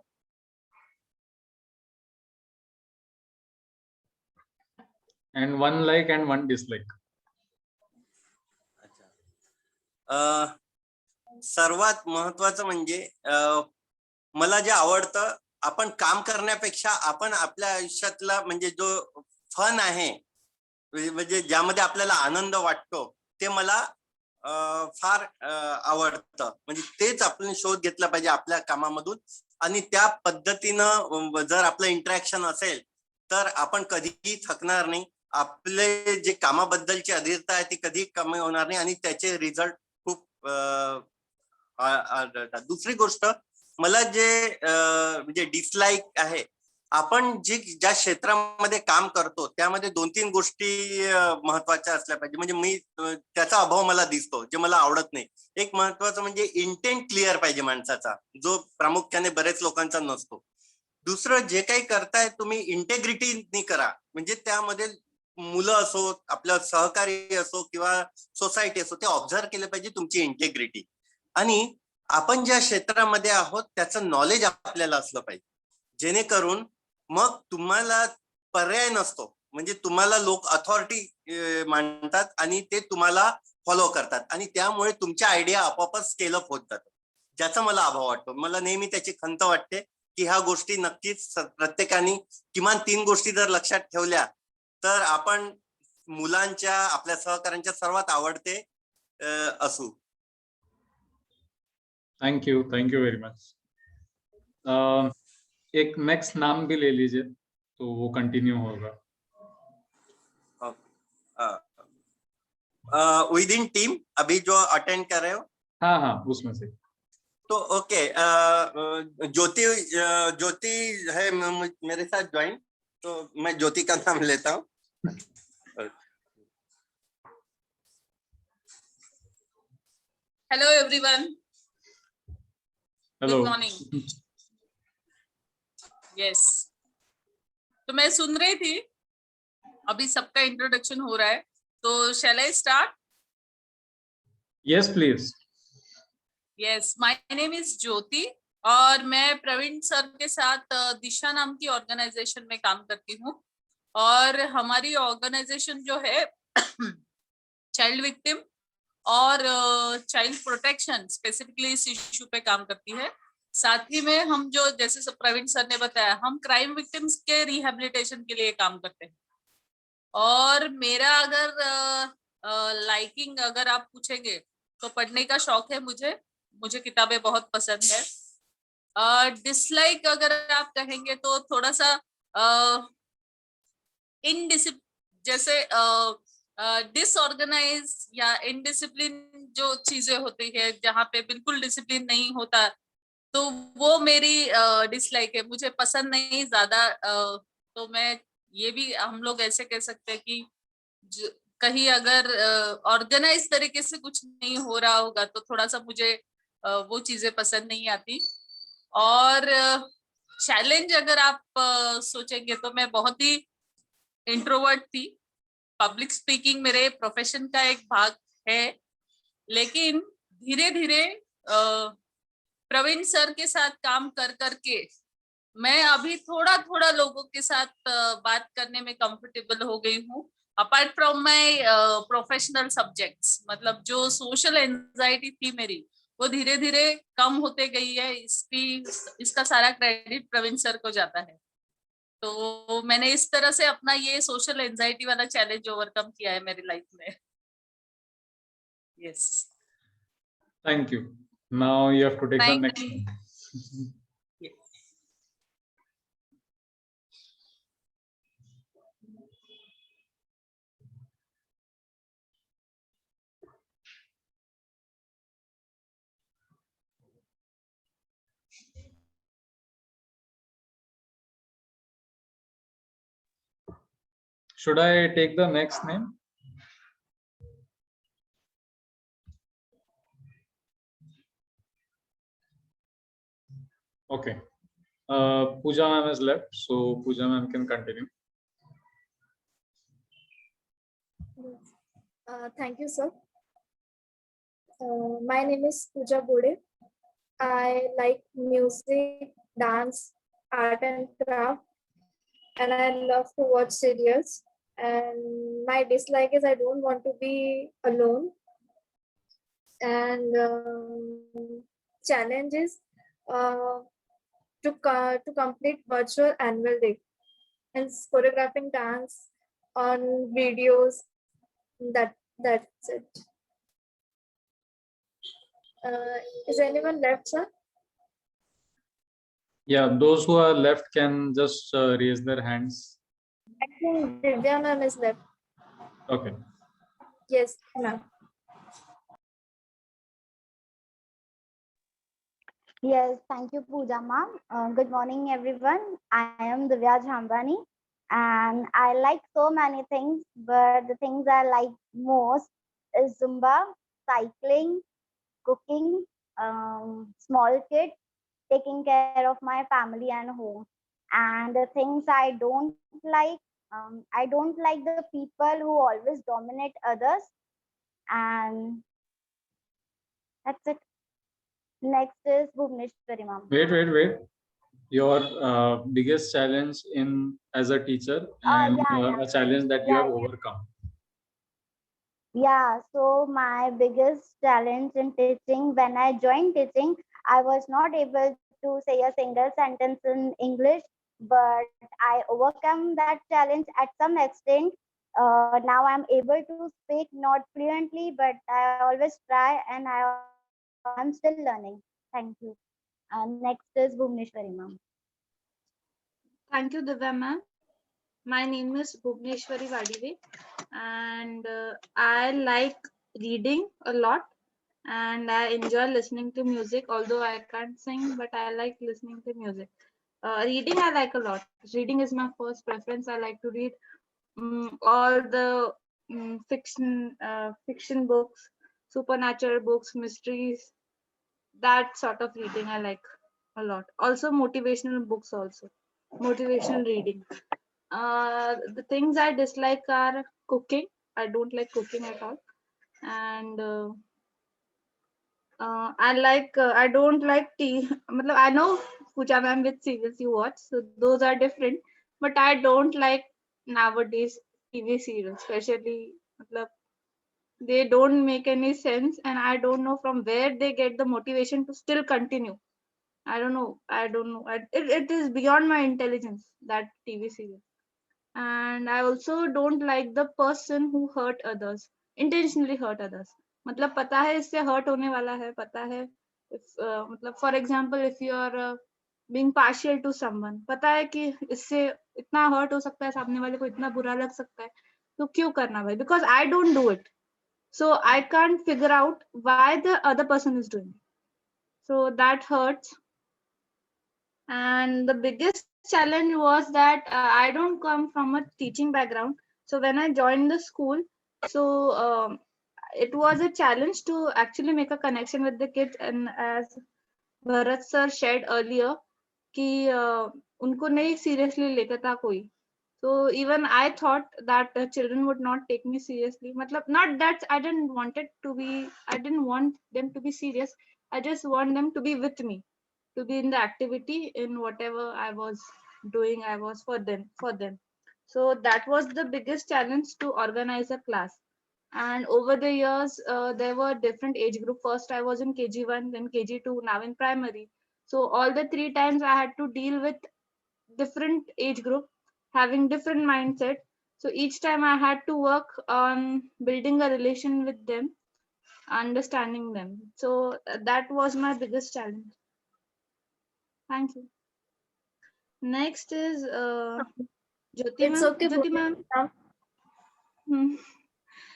And one like and one dislike. सर्वात महत्वाचं म्हणजे मला जे आवडतं, आपण काम करण्यापेक्षा आपण आपल्या आयुष्यातला म्हणजे जो फन आहे, म्हणजे ज्यामध्ये आपल्याला आनंद वाटतो, ते मला फार आवडतं. म्हणजे तेच आपण शोध घेतला पाहिजे आपल्या कामामधून. आणि त्या पद्धतीनं जर आपलं इंटरॅक्शन असेल तर आपण कधीही थकणार नाही. आपले जे कामाबद्दलची अधीरता आहे ती कधी कमी होणार नाही आणि त्याचे रिझल्ट खूप आढळतात. दुसरी गोष्ट, मला जे म्हणजे डिसलाईक आहे, आपण ज्या क्षेत्रामध्ये काम करतो त्यामध्ये 2-3 गोष्टी महत्वाच्या असल्या पाहिजे. म्हणजे मी त्याचा अभाव मला दिसतो जे मला आवडत नाही. एक महत्वाचं म्हणजे इंटेंट क्लिअर पाहिजे माणसाचा, जो प्रामुख्याने बरेच लोकांचा नसतो. दुसरं, जे काही करताय तुम्ही इंटेग्रिटीने करा. म्हणजे त्यामध्ये मुलं असो, आपल्या सहकारी असो किंवा सोसायटी असो, ते ऑब्झर्व केले पाहिजे तुमची इंटेग्रिटी. आणि आपण ज्या क्षेत्रामध्ये आहोत त्याचं नॉलेज आपल्याला असलं पाहिजे, जेणेकरून मग तुम्हाला पर्याय नसतो. म्हणजे तुम्हाला लोक अथॉरिटी मानतात आणि ते तुम्हाला फॉलो करतात आणि त्यामुळे तुमच्या आयडिया आपोआपच स्केल अप होत जातात, ज्याचा मला अभाव वाटतो. मला नेहमी त्याची खंत वाटते की ह्या गोष्टी नक्कीच प्रत्येकाने किमान 3 गोष्टी जर लक्षात ठेवल्या तर आपण मुलांच्या, आपल्या सहकाऱ्यांच्या सर्वात आवडते असू. Thank you very much. एक नेक्स्ट नाम भी ले लीजिए तो वो कंटिन्यू होगा. विद इन टीम अभी जो अटेंड कर रहे हो? हाँ उसमें से. तो ओके, ज्योति है मेरे साथ ज्वाइन, तो मैं ज्योति का नाम लेता हूँ. Hello everyone. Hello. Good morning. Yes, तो मैं सुन रही थी, अभी सबका इंट्रोडक्शन हो रहा है, तो shall I start? Yes please. Yes, my name is Jyoti और मैं प्रवीण सर के साथ दिशा नाम की ऑर्गेनाइजेशन में काम करती हूँ. और हमारी ऑर्गेनाइजेशन जो है चाइल्ड विक्टिम और चाइल्ड प्रोटेक्शन स्पेसिफिकली इस इश्यू पे काम करती है. साथ ही में हम जो, जैसे प्रवीण सर ने बताया, हम क्राइम विक्टिम्स के रिहेबिलिटेशन के लिए काम करते हैं. और मेरा अगर लाइकिंग अगर आप पूछेंगे तो पढ़ने का शौक है मुझे किताबें बहुत पसंद है. डिसलाइक अगर आप कहेंगे तो थोड़ा सा जैसे डिसऑर्गेनाइज या इनडिसिप्लिन जो चीजें होती है, जहाँ पे बिल्कुल डिसिप्लिन नहीं होता, तो वो मेरी डिसलाइक है, मुझे पसंद नहीं ज्यादा. तो मैं ये भी, हम लोग ऐसे कह सकते हैं कि कहीं अगर ऑर्गेनाइज तरीके से कुछ नहीं हो रहा होगा तो थोड़ा सा मुझे वो चीजें पसंद नहीं आती. और चैलेंज अगर आप सोचेंगे तो मैं बहुत ही इंट्रोवर्ट थी. पब्लिक स्पीकिंग मेरे प्रोफेशन का एक भाग है, लेकिन धीरे धीरे प्रवीण सर के साथ काम कर करके मैं अभी थोड़ा थोड़ा लोगों के साथ बात करने में कंफर्टेबल हो गई हूँ. Apart from my professional subjects, मतलब जो सोशल एंजाइटी थी मेरी, वो धीरे धीरे कम होते गई है. इसका सारा क्रेडिट प्रवीण सर को जाता है. तो मैंने इस तरह से अपना ये सोशल एंजाइटी वाला चैलेंज ओवरकम किया है मेरी लाइफ में. Yes, thank you. Now you have to take the Thank you. Next. Should I take the next name? Okay. Pooja ma'am is left, so Pooja ma'am can continue. Thank you, sir. My name is Pooja Bode. I like music, dance, art and craft, and I love to watch serials. And my dislike is I don't want to be alone. And challenge is to complete virtual annual day and choreographing dance on videos. That's it. Is anyone left, sir? Yeah, those who are left can just raise their hands. I think Divya ma'am is left. Okay. Yes, ma'am. Yes, thank you, Pooja ma'am. Good morning, everyone. I am Divya Jhambani, and I like so many things, but the things I like most is Zumba, cycling, cooking, small kid, taking care of my family and home. And the things I don't like the people who always dominate others, and that's it. Next is Bhuvneshwari ma'am. Wait. Your biggest challenge in as a teacher and a challenge that you have overcome. Yeah, so my biggest challenge in teaching, when I joined teaching, I was not able to say a single sentence in English, but I overcome that challenge at some extent. Now I'm able to speak not fluently, but I always try and I'm still learning. Thank you. Next is Bhuvneshwari ma'am. Thank you, Divya ma'am. My name is Bhuvneshwari Vadive, and I like reading a lot, and I enjoy listening to music. Although I can't sing, but I like listening to music. Reading I like a lot. Reading is my first preference. I like to read all the fiction books, supernatural books, mysteries. That sort of reading I like a lot. Also motivational books, also motivational reading. The things I dislike are cooking. I don't like cooking at all, and I don't like tea. I know Pooja ma'am which serials you watch, so those are different. But I don't like nowadays TV serials, especially they don't make any sense, and I don't know from where they get the motivation to still continue. I don't know. It is beyond my intelligence, that TV serial. And I also don't like the person who hurt others, intentionally hurt others. मतलब पता है इससे hurt होने वाला है, पता है मतलब for example if you are being partial to someone, पता है कि इससे इतना hurt हो सकता है, सामने वाले को इतना बुरा लग सकता है, तो क्यों करना भाई? Because I don't do it, so I can't figure out why the other person is doing it. So that hurts. And the biggest challenge was that I don't come from a teaching background. So when I joined the school, so it was a challenge to actually make a connection with the kids. And as Bharat sir shared earlier, कि उनको नहीं seriously लेता था कोई. So even I thought that the children would not take me seriously. मतलब not that I didn't want them to be serious. I just want them to be with me, to be in the activity, in whatever I was doing. I was for them. So that was the biggest challenge, to organize a class. And over the years, there were different age group. First I was in KG1, then KG2, now in primary. So all the 3 times I had to deal with different age group having different mindset. So each time I had to work on building a relation with them, understanding them. So that was my biggest challenge. Thank you. Next is Jyoti It's ma'am. okay, Jyoti ma'am.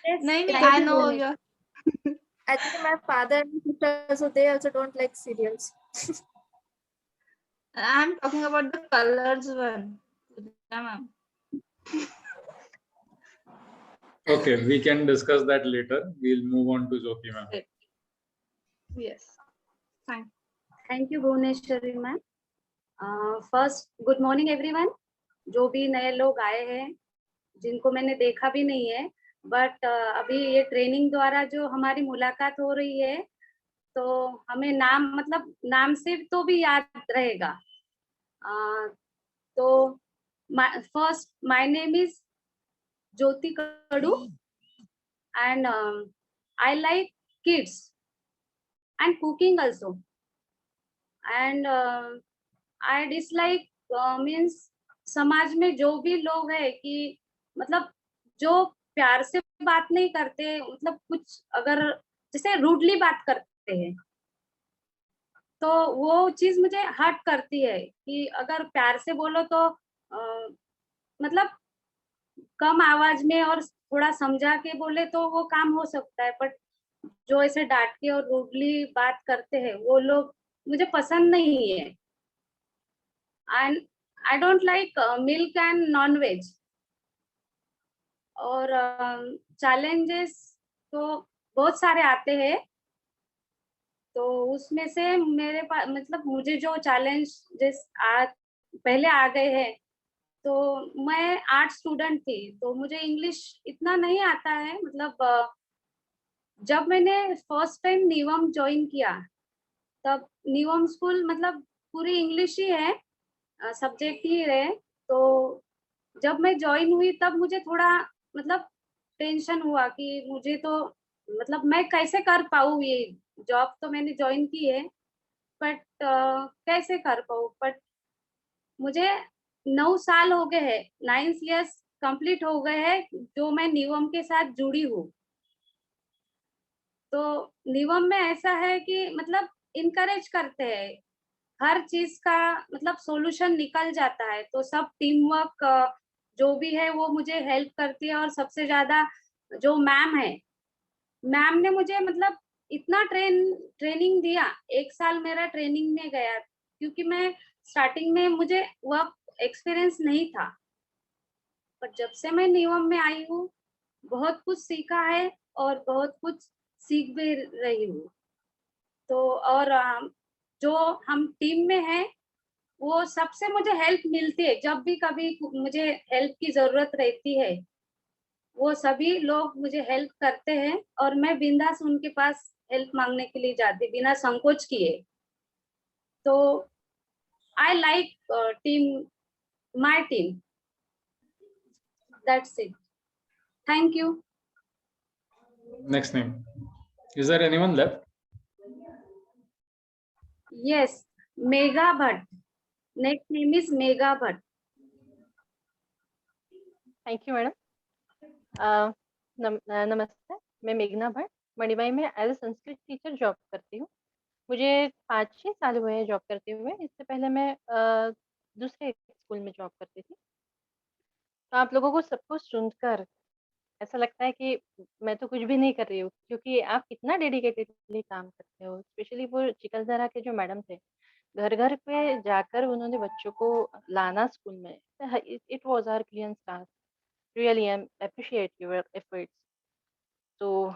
Yes, Nahin, it's I okay, know Bhuvnesh. you. Actually, my father and sister, so they also don't like serials. I'm talking about the colors one. Yeah, ma'am. Okay, we can discuss that later. We'll move on to Jyoti ma'am. Yes, fine. Thank you Bhuvaneshwari ma'am. First good morning everyone. जो भी नए लोग आए हैं, जिनको मैंने देखा भी नहीं है, बट अभी ये ट्रेनिंग द्वारा जो हमारी मुलाकात हो रही है, तो हमें नाम मतलब नाम से तो भी याद रहेगा. तो first my name is Jyoti Kadu and I like kids and cooking also, and I dislike means समाज में जो भी लोग है कि मतलब जो प्यार से बात नहीं करते, मतलब कुछ अगर जैसे रूडली बात करते हैं, तो वो चीज मुझे हर्ट करती है कि अगर प्यार से बोलो तो मतलब कम आवाज में और थोड़ा समझा के बोले तो वो काम हो सकता है, बट जो ऐसे डांट के और रूडली बात करते हैं वो लोग मुझे पसंद नहीं है. And I don't like milk and non veg. और चैलेंजेस तो बहुत सारे आते हैं, तो उसमें से मेरे पास मतलब मुझे जो चैलेंजेस पहले आ गए हैं, तो मैं आर्ट स्टूडेंट थी, तो मुझे इंग्लिश इतना नहीं आता है. मतलब जब मैंने फर्स्ट टाइम निवम ज्वाइन किया, तब निवम स्कूल मतलब पूरी इंग्लिश ही है, सब्जेक्ट ही है. तो जब मैं ज्वाइन हुई तब मुझे थोड़ा मतलब टेंशन हुआ कि मुझे तो मतलब मैं कैसे कर पाऊँ ये जॉब. तो मैंने ज्वाइन की है, बट कैसे कर पाऊँ. बट मुझे 9 साल हो गए हैं, 9 इयर्स कंप्लीट हो गए हैं जो मैं निवम के साथ जुड़ी हूँ. तो निवम में ऐसा है कि मतलब इनकरेज करते हैं, हर चीज का मतलब सॉल्यूशन निकल जाता है. तो सब टीम वर्क जो भी है वो मुझे हेल्प करती है. और सबसे ज्यादा जो मैम है, मैम ने मुझे मतलब इतना ट्रेनिंग दिया. 1 साल मेरा ट्रेनिंग में गया, क्योंकि मैं स्टार्टिंग में मुझे वर्क एक्सपीरियंस नहीं था, पर जब से मैं निवम में आई हूँ बहुत कुछ सीखा है और बहुत कुछ सीख भी रही हूँ. तो और जो हम टीम में हैं वो सबसे मुझे हेल्प मिलती है. जब भी कभी मुझे हेल्प की जरूरत रहती है, वो सभी लोग मुझे हेल्प करते हैं, और मैं बिंदास उनके पास हेल्प मांगने के लिए जाती बिना संकोच किए. तो I like team, my team. That's it. Thank you. Next name. Is there anyone left? Yes, Megha Bhatt. Next name is Megha Bhatt. Thank you madam. नमस्ते, मैं मेघना भट्ट मणिबाई में as a Sanskrit teacher job करती हूँ. मुझे 5-6 साल हुए हैं जॉब करते हुए. इससे पहले मैं दूसरे स्कूल में जॉब करती थी. तो आप लोगों को सबको सुनकर ऐसा लगता है कि मैं तो कुछ भी नहीं कर रही हूँ, क्योंकि आप कितना डेडिकेटेडली काम करते हो. स्पेशली वो चिकलदरा के जो मैडम थे, घर घर पे जाकर उन्होंने बच्चों को लाना स्कूल में. It was our clear task. Really I appreciate your efforts. तो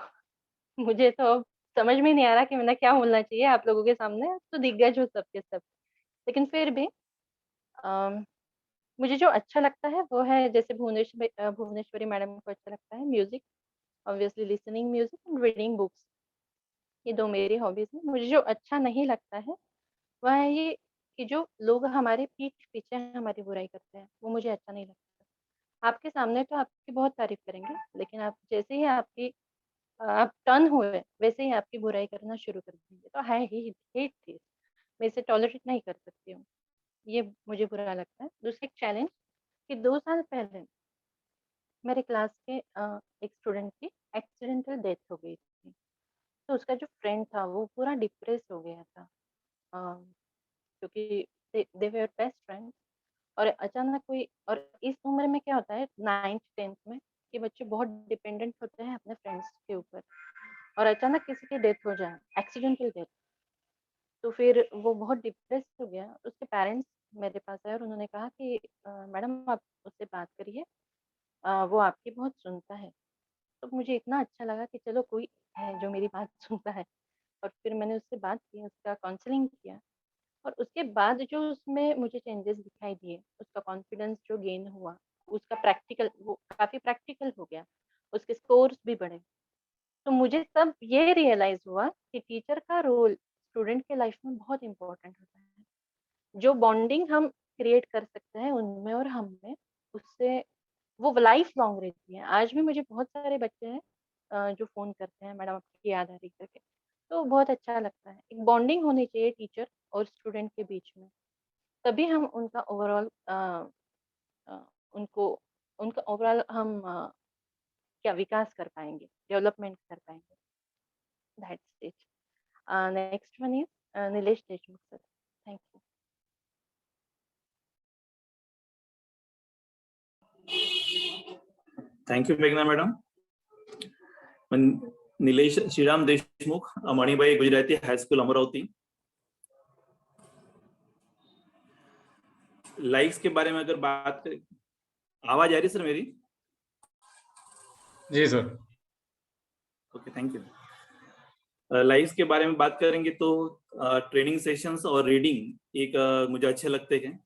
मुझे तो अब समझ में नहीं आ रहा कि मैंने क्या बोलना चाहिए आप लोगों के सामने. तो दिग्गज हो सबके सब, लेकिन फिर भी मुझे जो अच्छा लगता है वो है, जैसे भुवनेश्वरी मैडम को अच्छा लगता है music, obviously listening music and reading books. ये 2 मेरी हॉबीज हैं. मुझे जो अच्छा नहीं लगता है वह है ये कि जो लोग हमारे पीठ पीछे हमारी बुराई करते हैं, वो मुझे अच्छा नहीं लगता. आपके सामने तो आपकी बहुत तारीफ करेंगे, लेकिन आप जैसे ही आप टर्न हुए वैसे ही आपकी बुराई करना शुरू कर देंगे. तो आई हेट दिस. मैं इसे टॉलरेट नहीं कर सकती हूँ. ये मुझे बुरा लगता है. दूसरा एक चैलेंज कि 2 साल पहले मेरे क्लास के एक स्टूडेंट की एक्सीडेंटल डेथ हो गई थी. तो उसका जो फ्रेंड था वो पूरा डिप्रेस हो गया था, क्योंकि दे वर बेस्ट फ्रेंड्स. और अचानक कोई, और इस उम्र में क्या होता है 9th-10th में, कि बच्चे बहुत डिपेंडेंट होते हैं अपने फ्रेंड्स के ऊपर, और अचानक किसी की डेथ हो जाए, एक्सीडेंटल डेथ, तो फिर वो बहुत डिप्रेस हो गया. उसके पेरेंट्स मेरे पास आए और उन्होंने कहा कि मैडम आप उससे बात करिए, वो आपकी बहुत सुनता है. मुझे इतना अच्छा लगा कि चलो कोई है जो मेरी बात सुनता है। और फिर मैंने उससे बात की, उसका काउंसलिंग किया, और उसके बाद जो उसमें मुझे चेंजेस दिखाई दिए, उसका कॉन्फिडेंस जो गेन हुआ, उसका प्रैक्टिकल, वो काफ़ी प्रैक्टिकल हो गया, उसके स्कोर्स भी बढ़े। तो मुझे तब ये रियलाइज़ हुआ कि टीचर का रोल स्टूडेंट के लाइफ में बहुत इम्पोर्टेंट होता है। जो बॉन्डिंग हम क्रिएट कर सकते हैं उनमें और हम में, उससे वो लाइफ लॉन्ग रहती है। आज भी मुझे बहुत सारे बच्चे हैं जो फ़ोन करते हैं, मैडम आपकी याद आ रही करके, तो बहुत अच्छा लगता है। एक बॉन्डिंग होनी चाहिए टीचर और स्टूडेंट के बीच में, तभी हम उनका ओवरऑल उनको उनका ओवरऑल हम क्या विकास कर पाएँगे, डेवलपमेंट कर पाएँगे। That's it. Next one is Nilesh Deshmukh sir. Thank you. Thank you मेघना madam. Nilesh Shriram Deshmukh, Manibai Gujarati high school Amravati. Likes के बारे में अगर बात करें, आवाज आ रही सर मेरी? जी sir. Okay, thank you. Likes के बारे में बात करेंगे तो ट्रेनिंग सेशंस और रीडिंग एक मुझे अच्छे लगते हैं।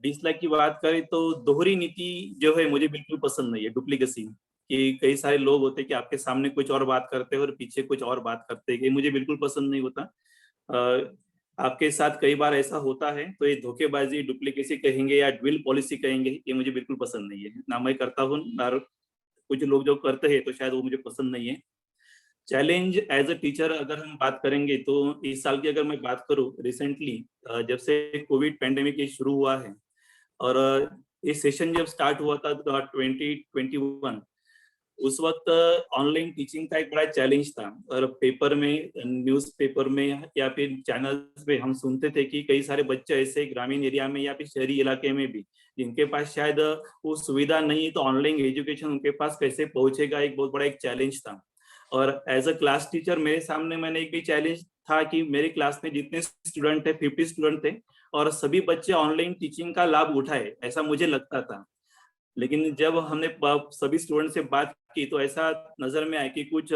डिसलाइक की बात करें तो दोहरी नीति जो है मुझे बिल्कुल पसंद नहीं है, डुप्लीकेसी, कि कई सारे लोग होते हैं कि आपके सामने कुछ और बात करते हैं और पीछे कुछ और बात करते हैं, ये मुझे बिल्कुल पसंद नहीं होता। आपके साथ कई बार ऐसा होता है तो ये धोखेबाजी, डुप्लीकेसी कहेंगे या ड्विल पॉलिसी कहेंगे, ये मुझे बिल्कुल पसंद नहीं है। ना मैं करता हूँ, और कुछ लोग जो करते हैं तो शायद वो मुझे पसंद नहीं है। चैलेंज एज अ टीचर अगर हम बात करेंगे तो इस साल की अगर मैं बात करूं, रिसेंटली जब से कोविड पैंडेमिक शुरू हुआ है और ये सेशन जब स्टार्ट हुआ था 2021, उस वक्त ऑनलाइन टीचिंग का एक बड़ा चैलेंज था। और पेपर में, न्यूज़पेपर में या फिर चैनल्स पे हम सुनते थे कि कई सारे बच्चे ऐसे ग्रामीण एरिया में या फिर शहरी इलाके में भी जिनके पास शायद वो सुविधा नहीं है, तो ऑनलाइन एजुकेशन उनके पास कैसे पहुंचेगा, एक बहुत बड़ा एक चैलेंज था। और एज अ क्लास टीचर मेरे सामने मैंने एक भी चैलेंज था कि मेरी क्लास में जितने स्टूडेंट थे 50 स्टूडेंट थे और सभी बच्चे ऑनलाइन टीचिंग का लाभ उठाए, ऐसा मुझे लगता था। लेकिन जब हमने सभी स्टूडेंट से बात की तो ऐसा नजर में आया कि कुछ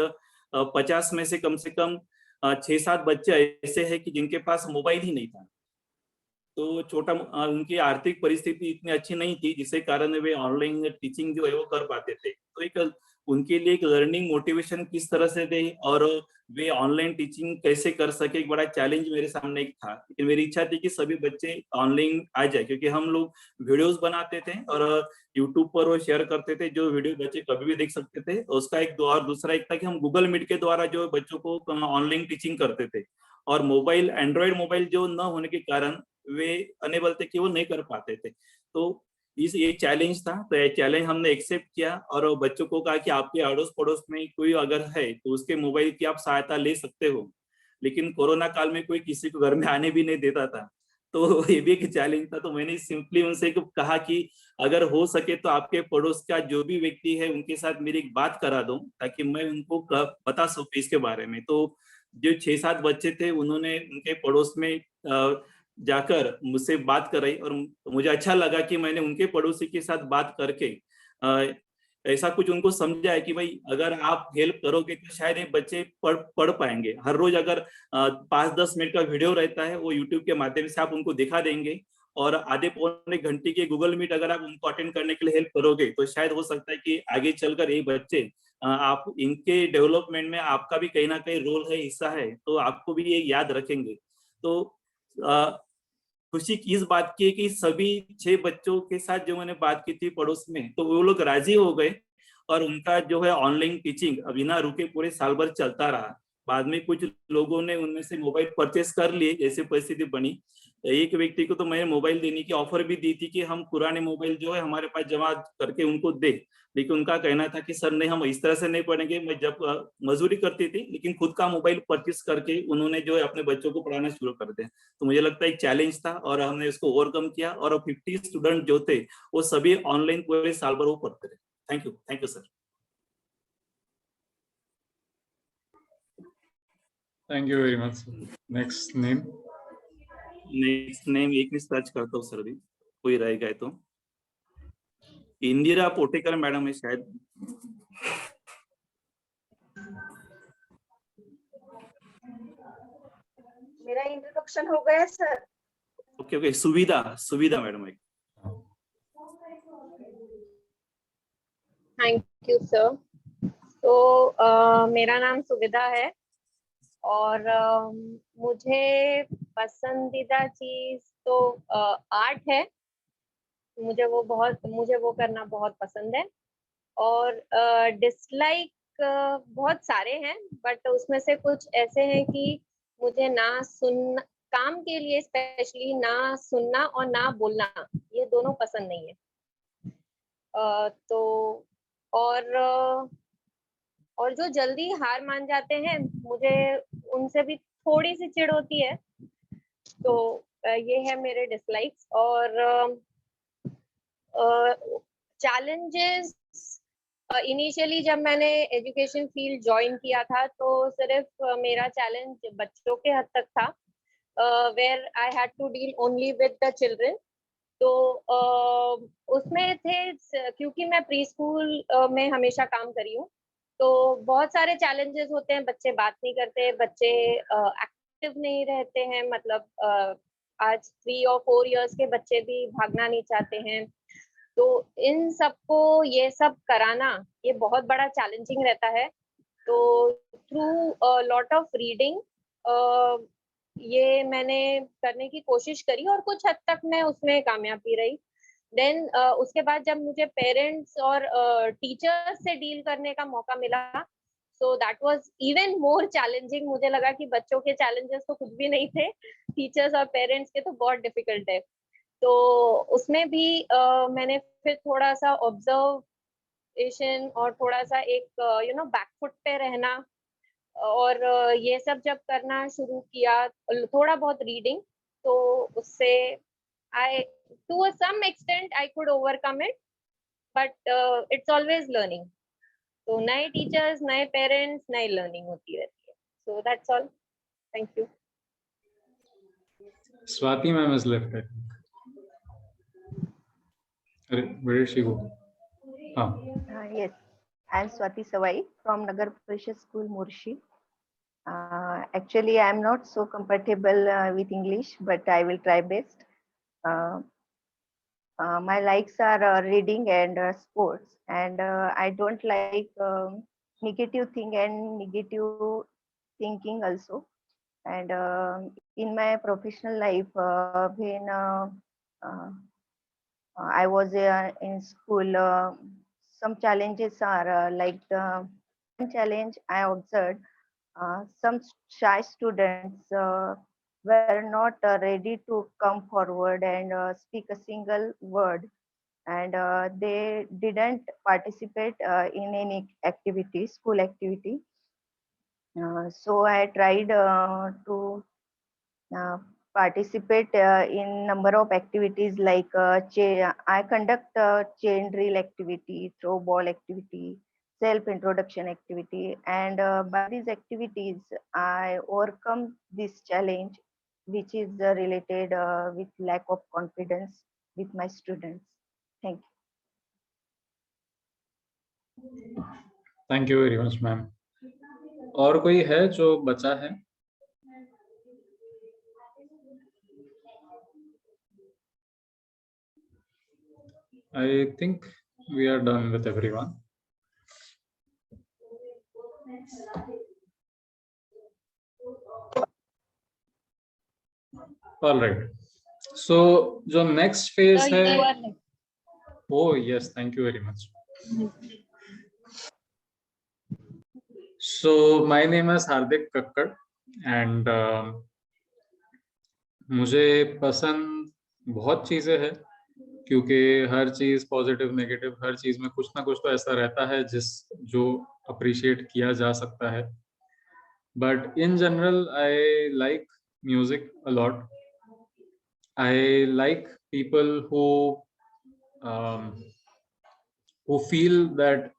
50 में से कम 6-7 बच्चे ऐसे हैं कि जिनके पास मोबाइल ही नहीं था। तो उनकी आर्थिक परिस्थिति इतनी अच्छी नहीं थी जिसके कारण वे ऑनलाइन टीचिंग जो है वो कर पाते थे। तो एक उनके लिए एक लर्निंग मोटिवेशन किस तरह से दे और वे ऑनलाइन टीचिंग कैसे कर सके, एक बड़ा चैलेंज मेरे सामने एक था। लेकिन मेरी इच्छा थी कि सभी बच्चे ऑनलाइन आ जाए, क्योंकि हम लोग वीडियोस बनाते थे और यूट्यूब पर वो शेयर करते थे, जो वीडियो बच्चे कभी भी देख सकते थे। उसका एक और दूसरा एक था कि हम गूगल मीट के द्वारा जो बच्चों को ऑनलाइन टीचिंग करते थे, और मोबाइल, एंड्रॉइड मोबाइल जो न होने के कारण वे अनेबल थे कि वो नहीं कर पाते थे। तो ये चैलेंज था, तो ये चैलेंज हमने एक्सेप्ट किया और बच्चों को कहा कि आपके अड़ोस पड़ोस में कोई अगर है तो उसके मोबाइल की आप सहायता ले सकते हो। लेकिन कोरोना काल में कोई किसी को घर में आने भी नहीं देता था, तो ये भी एक चैलेंज था। तो मैंने सिंपली उनसे कहा कि अगर हो सके तो आपके पड़ोस का जो भी व्यक्ति है उनके साथ मेरी एक बात करा दो, ताकि मैं उनको बता सकूं इसके बारे में। तो जो 6-7 बच्चे थे उन्होंने उनके पड़ोस में जाकर मुझसे बात कराई, और मुझे अच्छा लगा कि मैंने उनके पड़ोसी के साथ बात करके ऐसा कुछ उनको समझा है कि भाई अगर आप हेल्प करोगे तो शायद ये बच्चे पढ़ पाएंगे। हर रोज अगर 5-10 मिनट का वीडियो रहता है वो यूट्यूब के माध्यम से आप उनको दिखा देंगे, और आधे पौने घंटे के गूगल मीट अगर आप उनको अटेंड करने के लिए हेल्प करोगे, तो शायद हो सकता है कि आगे चलकर ये बच्चे आप इनके डेवलपमेंट में आपका भी कहीं ना कहीं रोल है, हिस्सा है, तो आपको भी ये याद रखेंगे। तो खुशी की इस बात की है कि सभी 6 बच्चों के साथ जो मैंने बात की थी पड़ोस में, तो वो लोग राजी हो गए और उनका जो है ऑनलाइन टीचिंग बिना रुके पूरे साल भर चलता रहा। बाद में कुछ लोगों ने उनमें से मोबाइल परचेस कर लिए, जैसे परिस्थिति बनी। एक व्यक्ति को तो मैंने मोबाइल देने की ऑफर भी दी थी कि हम पुराने मोबाइल जो है हमारे पास जमा करके उनको दे, लेकिन उनका कहना था कि सर नहीं, हम इस तरह से नहीं पढ़ेंगे। मैं जब मजदूरी करती थी लेकिन खुद का मोबाइल परचेस करके उन्होंने जो है अपने बच्चों को पढ़ाना शुरू कर दिया। तो मुझे लगता है एक चैलेंज था और हमने इसको ओवरकम किया, और 50 स्टूडेंट जो थे वो सभी ऑनलाइन पूरे साल भर वो पढ़ते रहे। Thank you sir. Thank you very much. Next name एक मिनट सर्च करता हूँ सर, भी कोई रहेगा तो। इंदिरा पोटेकर मैडम है शायद। मेरा इंट्रोडक्शन हो गया सर? ओके ओके, सुविधा मैडम। Thank you sir. तो मेरा नाम सुविधा है और मुझे पसंदीदा चीज तो आर्ट है। मुझे वो करना बहुत पसंद है। और डिसलाइक बहुत सारे हैं, बट उसमें से कुछ ऐसे हैं कि मुझे ना सुनना, काम के लिए स्पेशली ना सुनना और ना बोलना, ये दोनों पसंद नहीं है। तो और जो जल्दी हार मान जाते हैं, मुझे उनसे भी थोड़ी सी चिढ़ होती है। तो ये है मेरे डिसलाइक्स। और चैलेंजेस, इनिशियली जब मैंने एजुकेशन फील्ड ज्वाइन किया था तो सिर्फ मेरा चैलेंज बच्चों के हद तक था, where I had to deal only with the children. तो उसमें थे, क्योंकि मैं प्री स्कूल में हमेशा काम करी हूँ, तो बहुत सारे चैलेंजेस होते हैं। बच्चे बात नहीं करते, बच्चे एक्टिव नहीं रहते हैं, मतलब आज 3 और 4 इयर्स के बच्चे भी भागना नहीं चाहते हैं। तो इन सबको ये सब कराना, ये बहुत बड़ा चैलेंजिंग रहता है। तो थ्रू लॉट ऑफ रीडिंग ये मैंने करने की कोशिश करी और कुछ हद तक मैं उसमें कामयाब भी रही। देन उसके बाद जब मुझे पेरेंट्स और टीचर्स से डील करने का मौका मिला, so that was even more challenging. मुझे लगा कि बच्चों के चैलेंजेस तो कुछ भी नहीं थे, टीचर्स और पेरेंट्स के तो बहुत डिफिकल्ट है। तो उसमें भी मैंने फिर थोड़ा सा ऑब्जर्वेशन और थोड़ा सा एक बैकफुट पे रहना और ये सब जब करना शुरू किया, थोड़ा बहुत रीडिंग, तो उससे I to some extent I could overcome it, but it's always learning. तो नए टीचर्स, नए पेरेंट्स, नई लर्निंग होती रहती है। So that's all, thank you. Swati ma'am is left, I think. Where did she go? Yes, I am Swati Sawai from Nagar Parishad School, Murshi. Actually, I am not so comfortable with English, but I will try best. My likes are reading and sports, and I don't like negative thing and negative thinking also. And in my professional life, when I was in school, some challenges are like the challenge I observed. Some shy students were not ready to come forward and speak a single word, and they didn't participate in any activity, school activity. So I tried to participate in number of activities like I conduct chain drill activity, throw ball activity, self introduction activity, and by these activities I overcome this challenge, which is related with lack of confidence with my students. Thank you. Thank you very much ma'am. और कोई है जो बचा है? I think we are done with everyone. All right. So जो next phase है, oh yes, thank you very much. So my name is Hardik Kakkad and मुझे पसंद बहुत चीजें हैं, क्योंकि हर चीज पॉजिटिव नेगेटिव, हर चीज में कुछ ना कुछ तो ऐसा रहता है जो अप्रिशिएट किया जा सकता है। But in general I like music a lot. I like people who feel that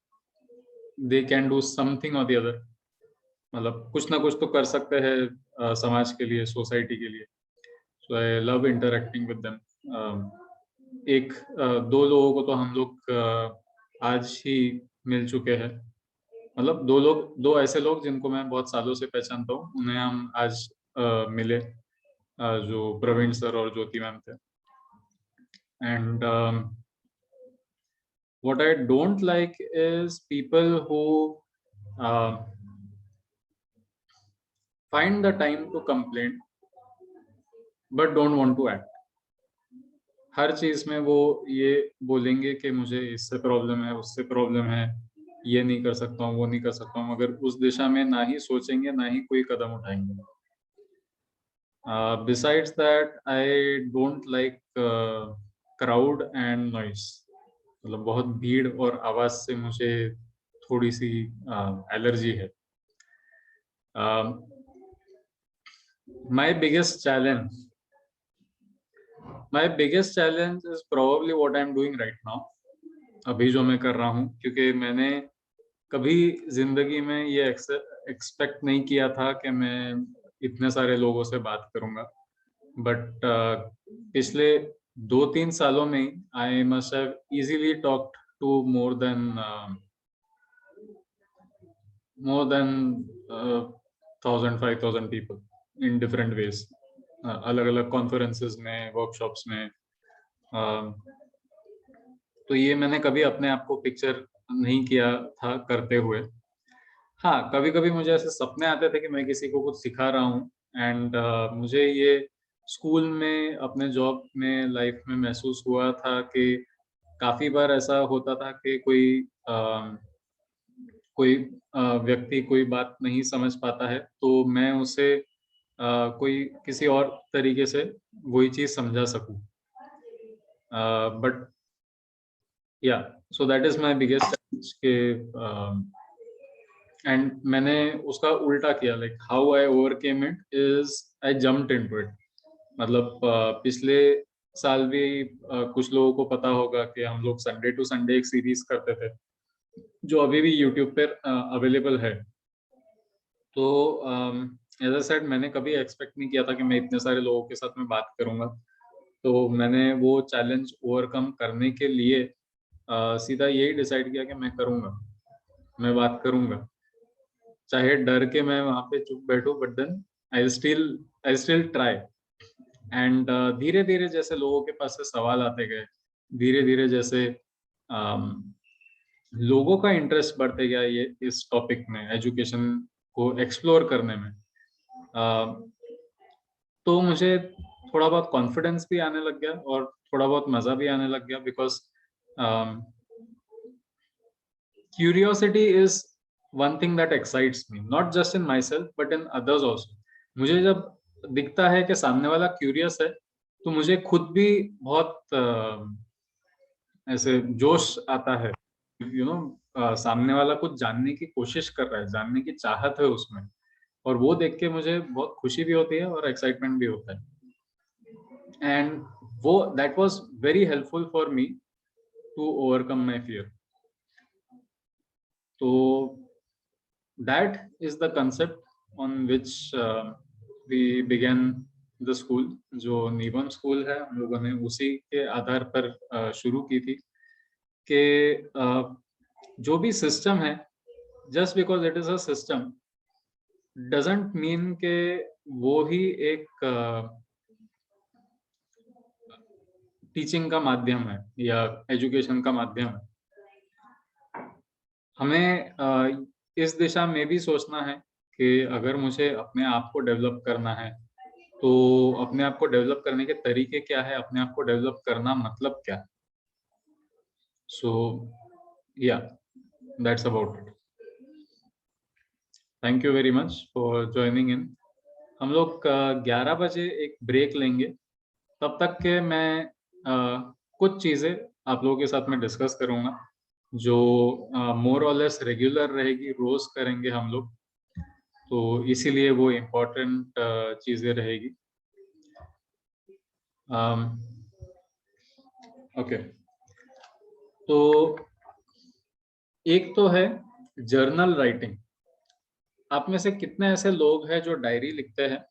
they can do something or the other, मतलब कुछ ना कुछ तो कर सकते हैं समाज के लिए, सोसाइटी के लिए। So I love interacting with them. एक दो लोगों को तो हम लोग आज ही मिल चुके हैं, मतलब दो ऐसे लोग जिनको मैं बहुत सालों से पहचानता हूँ, उन्हें हम आज मिले, जो प्रवीण सर और ज्योति मैम थे. And what I don't like is people who find the time to complain but don't want to act. हर चीज में वो ये बोलेंगे कि मुझे इससे प्रॉब्लम है, उससे प्रॉब्लम है, ये नहीं कर सकता हूँ, वो नहीं कर सकता हूँ, मगर उस दिशा में ना ही सोचेंगे ना ही कोई कदम उठाएंगे. Besides that, I don't like crowd and noise. मतलब बहुत भीड़ और आवाज से मुझे थोड़ी सी एलर्जी है. My biggest challenge is probably what I'm doing right now. अभी जो मैं कर रहा हूँ, क्योंकि मैंने कभी जिंदगी में ये एक्सपेक्ट नहीं किया था कि मैं इतने सारे लोगों से बात करूंगा. बट पिछले 2-3 सालों में I must have easily talked to more than 1,000-5,000 people in different ways. अलग-अलग कॉन्फ्रेंसेस में, वर्कशॉप्स में. तो ये मैंने कभी अपने आप को पिक्चर नहीं किया था करते हुए. हाँ, कभी-कभी मुझे ऐसे सपने आते थे कि मैं किसी को कुछ सिखा रहा हूँ. एंड मुझे ये स्कूल में, अपने जॉब में, लाइफ में महसूस हुआ था कि काफी बार ऐसा होता था कि कोई व्यक्ति कोई बात नहीं समझ पाता है, तो मैं उसे कोई किसी और तरीके से वही चीज समझा सकूं. बट या so that is my biggest challenge के एंड मैंने उसका उल्टा किया. Like how I overcame it is I jumped into it. मतलब पिछले साल भी कुछ लोगों को पता होगा कि हम लोग संडे टू संडे एक सीरीज करते थे जो अभी भी यूट्यूब पर अवेलेबल है. तो एज आई सेड, मैंने कभी एक्सपेक्ट नहीं किया था कि मैं इतने सारे लोगों के साथ में बात करूंगा. तो मैंने वो चैलेंज ओवरकम करने के लिए सीधा यही डिसाइड किया कि मैं करूंगा, मैं बात करूंगा, चाहे डर के मैं वहां पे चुप बैठूं, but then I still try. And धीरे धीरे जैसे लोगों के पास से सवाल आते गए, धीरे धीरे जैसे लोगों का इंटरेस्ट बढ़ते गया ये इस टॉपिक में, एजुकेशन को एक्सप्लोर करने में, तो मुझे थोड़ा बहुत कॉन्फिडेंस भी आने लग गया और थोड़ा बहुत मजा भी आने लग गया. Because curiosity is one thing that excites me, not just in my self but in others also. मुझे जब दिखता है कि सामने वाला क्यूरियस है, तो मुझे खुद भी बहुत ऐसे जोश आता है. यू नो, सामने वाला कुछ जानने की कोशिश कर रहा है, जानने की चाहत है उसमें, और वो देख के मुझे बहुत खुशी भी होती है और एक्साइटमेंट भी होता है. एंड वो that was very helpful for me to overcome my fear. तो that is the concept on which we began the school. जो निबम स्कूल है, हम लोगों ने उसी के आधार पर शुरू की थी कि जो भी सिस्टम है, just because it is a system doesn't mean के वो ही एक टीचिंग का माध्यम है या एजुकेशन का माध्यम है. हमें इस दिशा में भी सोचना है कि अगर मुझे अपने आप को डेवलप करना है, तो अपने आप को डेवलप करने के तरीके क्या है, अपने आप को डेवलप करना मतलब क्या. सो या that's about it. Thank you very much for joining in. हम लोग 11 बजे एक ब्रेक लेंगे. तब तक के मैं कुछ चीज़ें आप लोगों के साथ में डिस्कस करूंगा जो मोर और लेस रेगुलर रहेगी, रोज करेंगे हम लोग, तो इसीलिए वो इम्पोर्टेंट चीज़ें रहेगी. ओके, तो एक तो है जर्नल राइटिंग. आप में से कितने ऐसे लोग हैं जो डायरी लिखते हैं?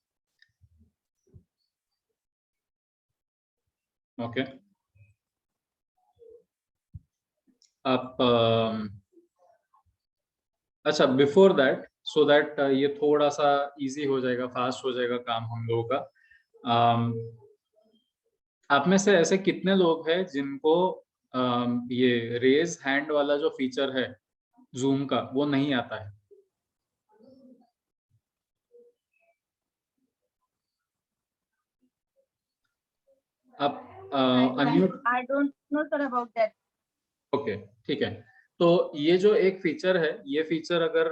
ओके, आप अच्छा, बिफोर दैट, सो दैट ये थोड़ा सा इजी हो जाएगा, फास्ट हो जाएगा काम हम लोगों का। आप में से ऐसे कितने लोग हैं जिनको ये रेज हैंड वाला जो फीचर है जूम का वो नहीं आता है? आप unmute. I don't know sir about that. Okay, ठीक है। तो ये जो एक फीचर है, ये फीचर अगर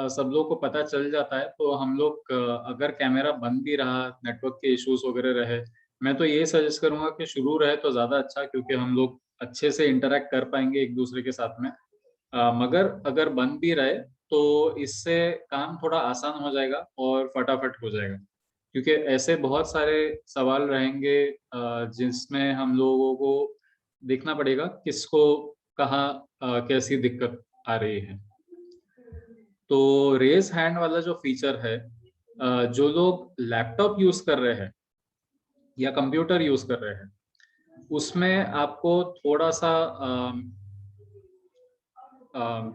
सब लोग को पता चल जाता है तो हम लोग अगर कैमरा बंद भी रहा, नेटवर्क के इश्यूज वगैरह रहे, मैं तो ये सजेस्ट करूंगा कि शुरू रहे तो ज्यादा अच्छा, क्योंकि हम लोग अच्छे से इंटरेक्ट कर पाएंगे एक दूसरे के साथ में। मगर अगर बंद भी रहे तो इससे काम थोड़ा आसान हो जाएगा और फटाफट हो जाएगा, क्योंकि ऐसे बहुत सारे सवाल रहेंगे जिसमें हम लोगों को देखना पड़ेगा किसको कहाँ कैसी दिक्कत आ रही है। तो रेज हैंड वाला जो फीचर है, जो लोग लैपटॉप यूज कर रहे हैं या कंप्यूटर यूज कर रहे हैं, उसमें आपको थोड़ा सा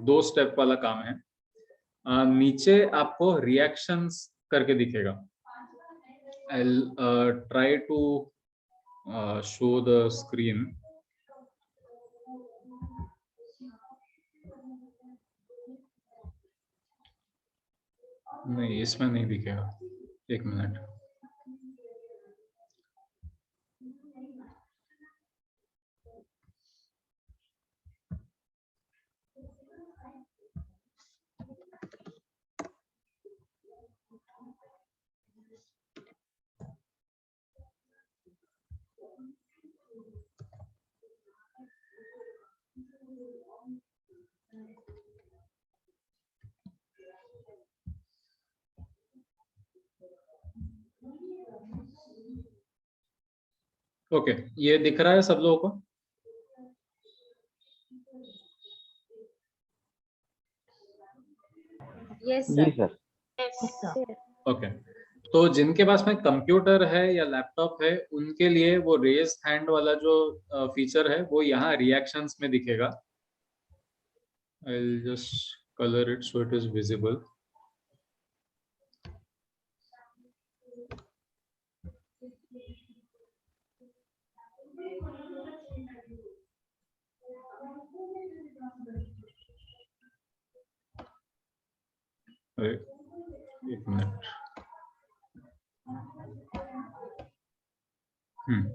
2 स्टेप वाला काम है। नीचे आपको रिएक्शंस करके दिखेगा। I'll try to show the screen. नहीं, इसमें नहीं दिखेगा, एक मिनट। ओके, ये दिख रहा है सब लोगों को? Yes जी sir. सर। ओके, तो जिनके पास में कंप्यूटर है या लैपटॉप है उनके लिए वो रेज हैंड वाला जो फीचर है वो यहाँ रिएक्शंस में दिखेगा। I'll just color it so it is visible. एक मिनट।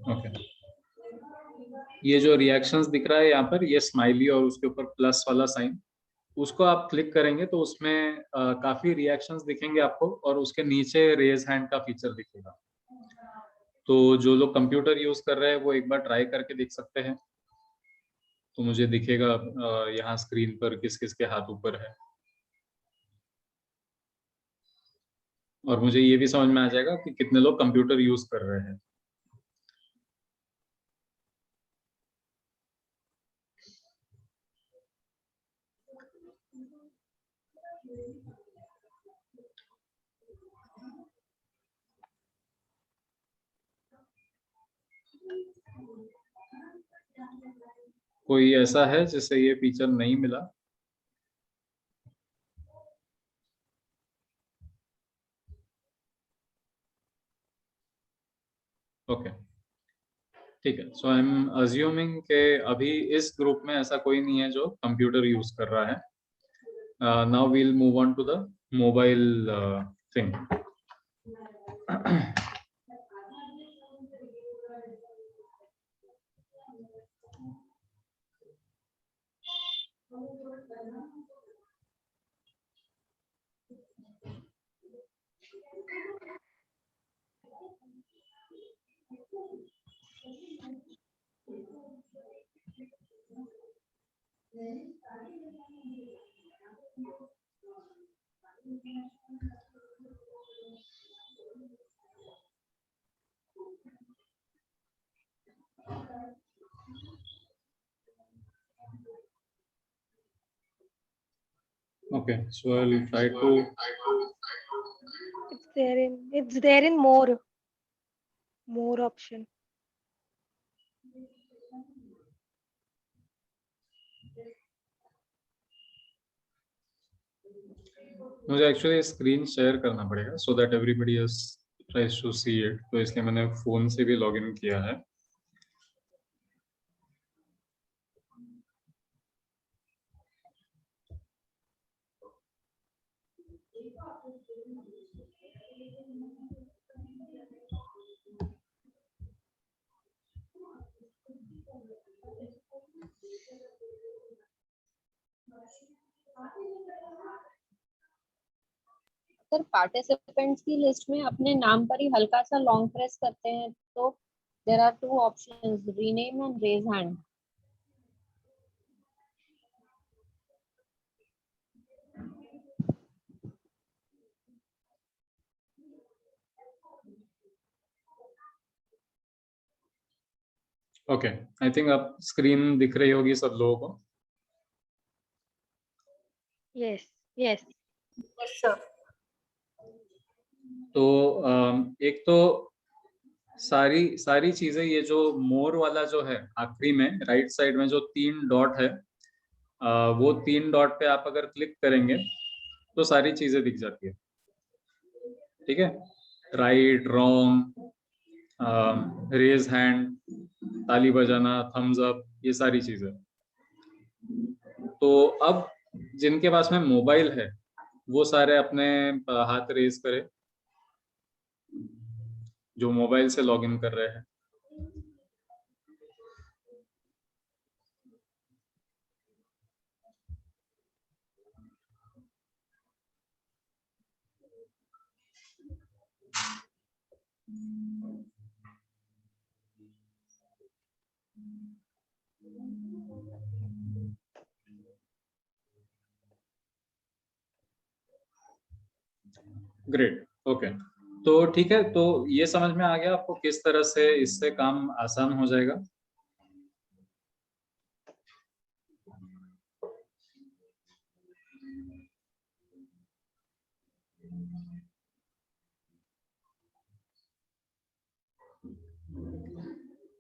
ओके, ये जो रिएक्शंस दिख रहा है यहाँ पर, ये स्माइली और उसके ऊपर प्लस वाला साइन, उसको आप क्लिक करेंगे तो उसमें काफी रिएक्शंस दिखेंगे आपको और उसके नीचे रेज हैंड का फीचर दिखेगा। तो जो लोग कंप्यूटर यूज कर रहे हैं वो एक बार ट्राई करके देख सकते हैं। तो मुझे दिखेगा यहाँ स्क्रीन पर किस किस के हाथ ऊपर है, और मुझे ये भी समझ में आ जाएगा कि कितने लोग कंप्यूटर यूज कर रहे हैं। कोई ऐसा है जिसे ये फीचर नहीं मिला? ओके, ठीक है। सो आई एम अज्यूमिंग के अभी इस ग्रुप में ऐसा कोई नहीं है जो कंप्यूटर यूज कर रहा है। Now we'll move on to the mobile thing. Okay, so I'll try to. It's there in more option. मुझे एक्चुअली स्क्रीन शेयर करना पड़ेगा so that everybody else tries to see it, तो इसलिए मैंने phone से भी लॉगिन किया है। सर पार्टिसिपेंट्स की लिस्ट में अपने नाम पर ही हल्का सा लॉन्ग प्रेस करते हैं तो there are 2 options, rename and raise hand. Okay, I think अब स्क्रीन दिख रही होगी सब लोगों को। Yes, yes. Yes, sir. तो एक तो सारी चीजें, ये जो मोर वाला जो है आखिरी में राइट साइड में जो 3 डॉट है, वो 3 डॉट पे आप अगर क्लिक करेंगे तो सारी चीजें दिख जाती है। ठीक है, राइट, रॉन्ग, रेज हैंड, ताली बजाना, थम्स अप, ये सारी चीजें। तो अब जिनके पास में मोबाइल है वो सारे अपने हाथ रेज करें जो मोबाइल से लॉगिन कर रहे हैं। Great, okay. तो ठीक है, तो ये समझ में आ गया आपको किस तरह से इससे काम आसान हो जाएगा।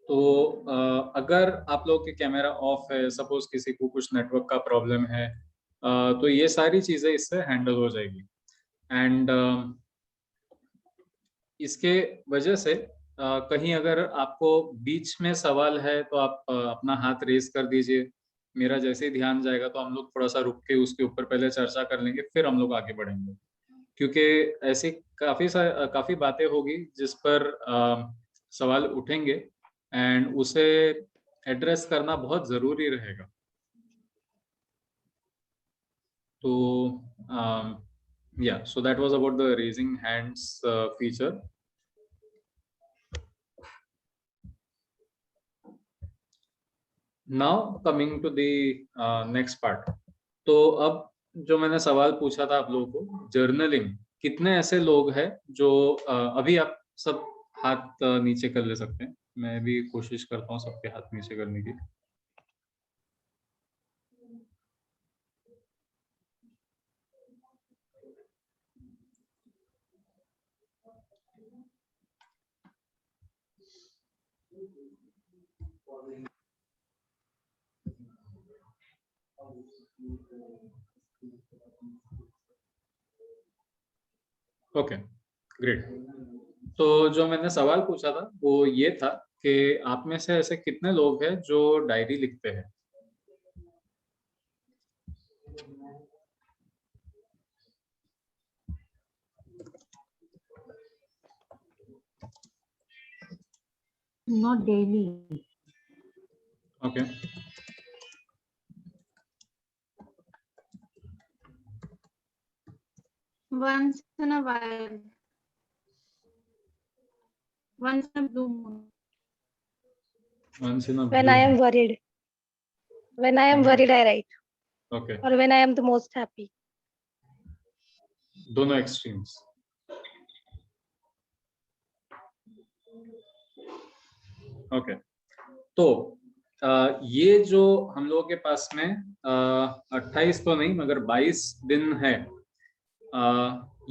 तो अगर आप लोग के कैमरा ऑफ है, सपोज किसी को कुछ नेटवर्क का प्रॉब्लम है, तो ये सारी चीजें इससे हैंडल हो जाएगी। एंड इसके वजह से कहीं अगर आपको बीच में सवाल है तो आप अपना हाथ रेस कर दीजिए। मेरा जैसे ही ध्यान जाएगा तो हम लोग थोड़ा सा रुक के उसके ऊपर पहले चर्चा कर लेंगे, फिर हम लोग आगे बढ़ेंगे, क्योंकि ऐसी काफी बातें होगी जिस पर सवाल उठेंगे एंड उसे एड्रेस करना बहुत जरूरी रहेगा। तो yeah, so that was about the raising hands feature. Now coming to the next part. तो अब जो मैंने सवाल पूछा था आप लोगों को, जर्नलिंग, कितने ऐसे लोग हैं जो अभी आप सब हाथ नीचे कर ले सकते हैं। मैं भी कोशिश करता हूँ सबके हाथ नीचे करने की। Okay, great. तो जो मैंने सवाल पूछा था वो ये था कि आप में से ऐसे कितने लोग हैं जो डायरी लिखते हैं। Not daily. Okay, Once in a while. Once in a blue moon. once in a When I am worried. When I am worried, I write. Okay, Or when I am the most happy. दोनों extremes. Okay, तो ये जो हम लोगों के पास में 28 तो नहीं मगर 22 दिन है।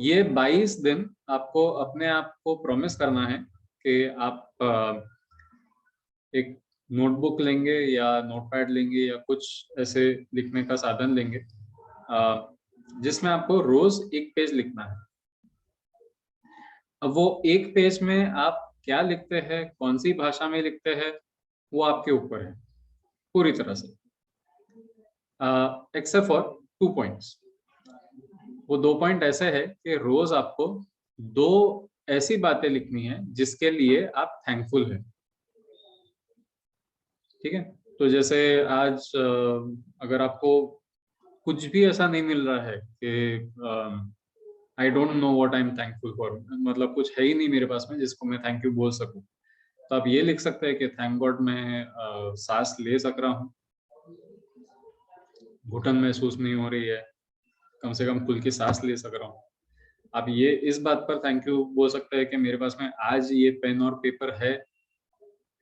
ये 22 दिन आपको अपने आप को प्रॉमिस करना है कि आप एक नोटबुक लेंगे या नोटपैड लेंगे या कुछ ऐसे लिखने का साधन लेंगे जिसमें आपको रोज एक पेज लिखना है। अब वो एक पेज में आप क्या लिखते हैं, कौन सी भाषा में लिखते हैं, वो आपके ऊपर है पूरी तरह से, एक्सेप्ट फॉर 2 पॉइंट्स। वो 2 पॉइंट ऐसे है कि रोज आपको 2 ऐसी बातें लिखनी है जिसके लिए आप थैंकफुल हैं। ठीक है, तो जैसे आज अगर आपको कुछ भी ऐसा नहीं मिल रहा है कि I don't know what I am thankful for, मतलब कुछ है ही नहीं मेरे पास में जिसको मैं थैंक यू बोल सकूं, तो आप ये लिख सकते हैं कि थैंक गॉड मैं सांस ले सक रहा हूँ, घुटन महसूस नहीं हो रही है, कम से कम खुल की सांस ले सक रहा हूँ। आप ये इस बात पर थैंक यू बोल सकते हैं कि मेरे पास में आज ये पेन और पेपर है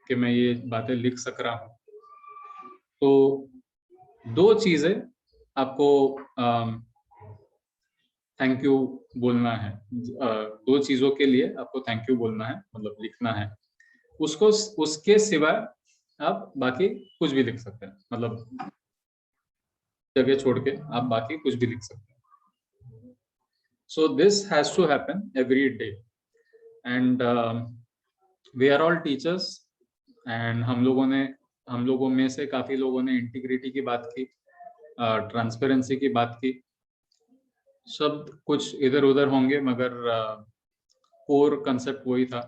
कि मैं ये बातें लिख सक रहा हूँ। तो 2 चीजें आपको थैंक यू बोलना है, 2 चीजों के लिए आपको थैंक यू बोलना है, मतलब लिखना है उसको। उसके सिवाय आप बाकी कुछ भी लिख सकते हैं, मतलब जगह छोड़ के आप बाकी कुछ भी लिख सकते हैं। So this has to happen every day and we are all teachers and हम लोगों में से काफी लोगों ने इंटीग्रिटी की बात की, ट्रांसपेरेंसी की बात की। शब्द कुछ इधर उधर होंगे मगर कोर कंसेप्ट वही था।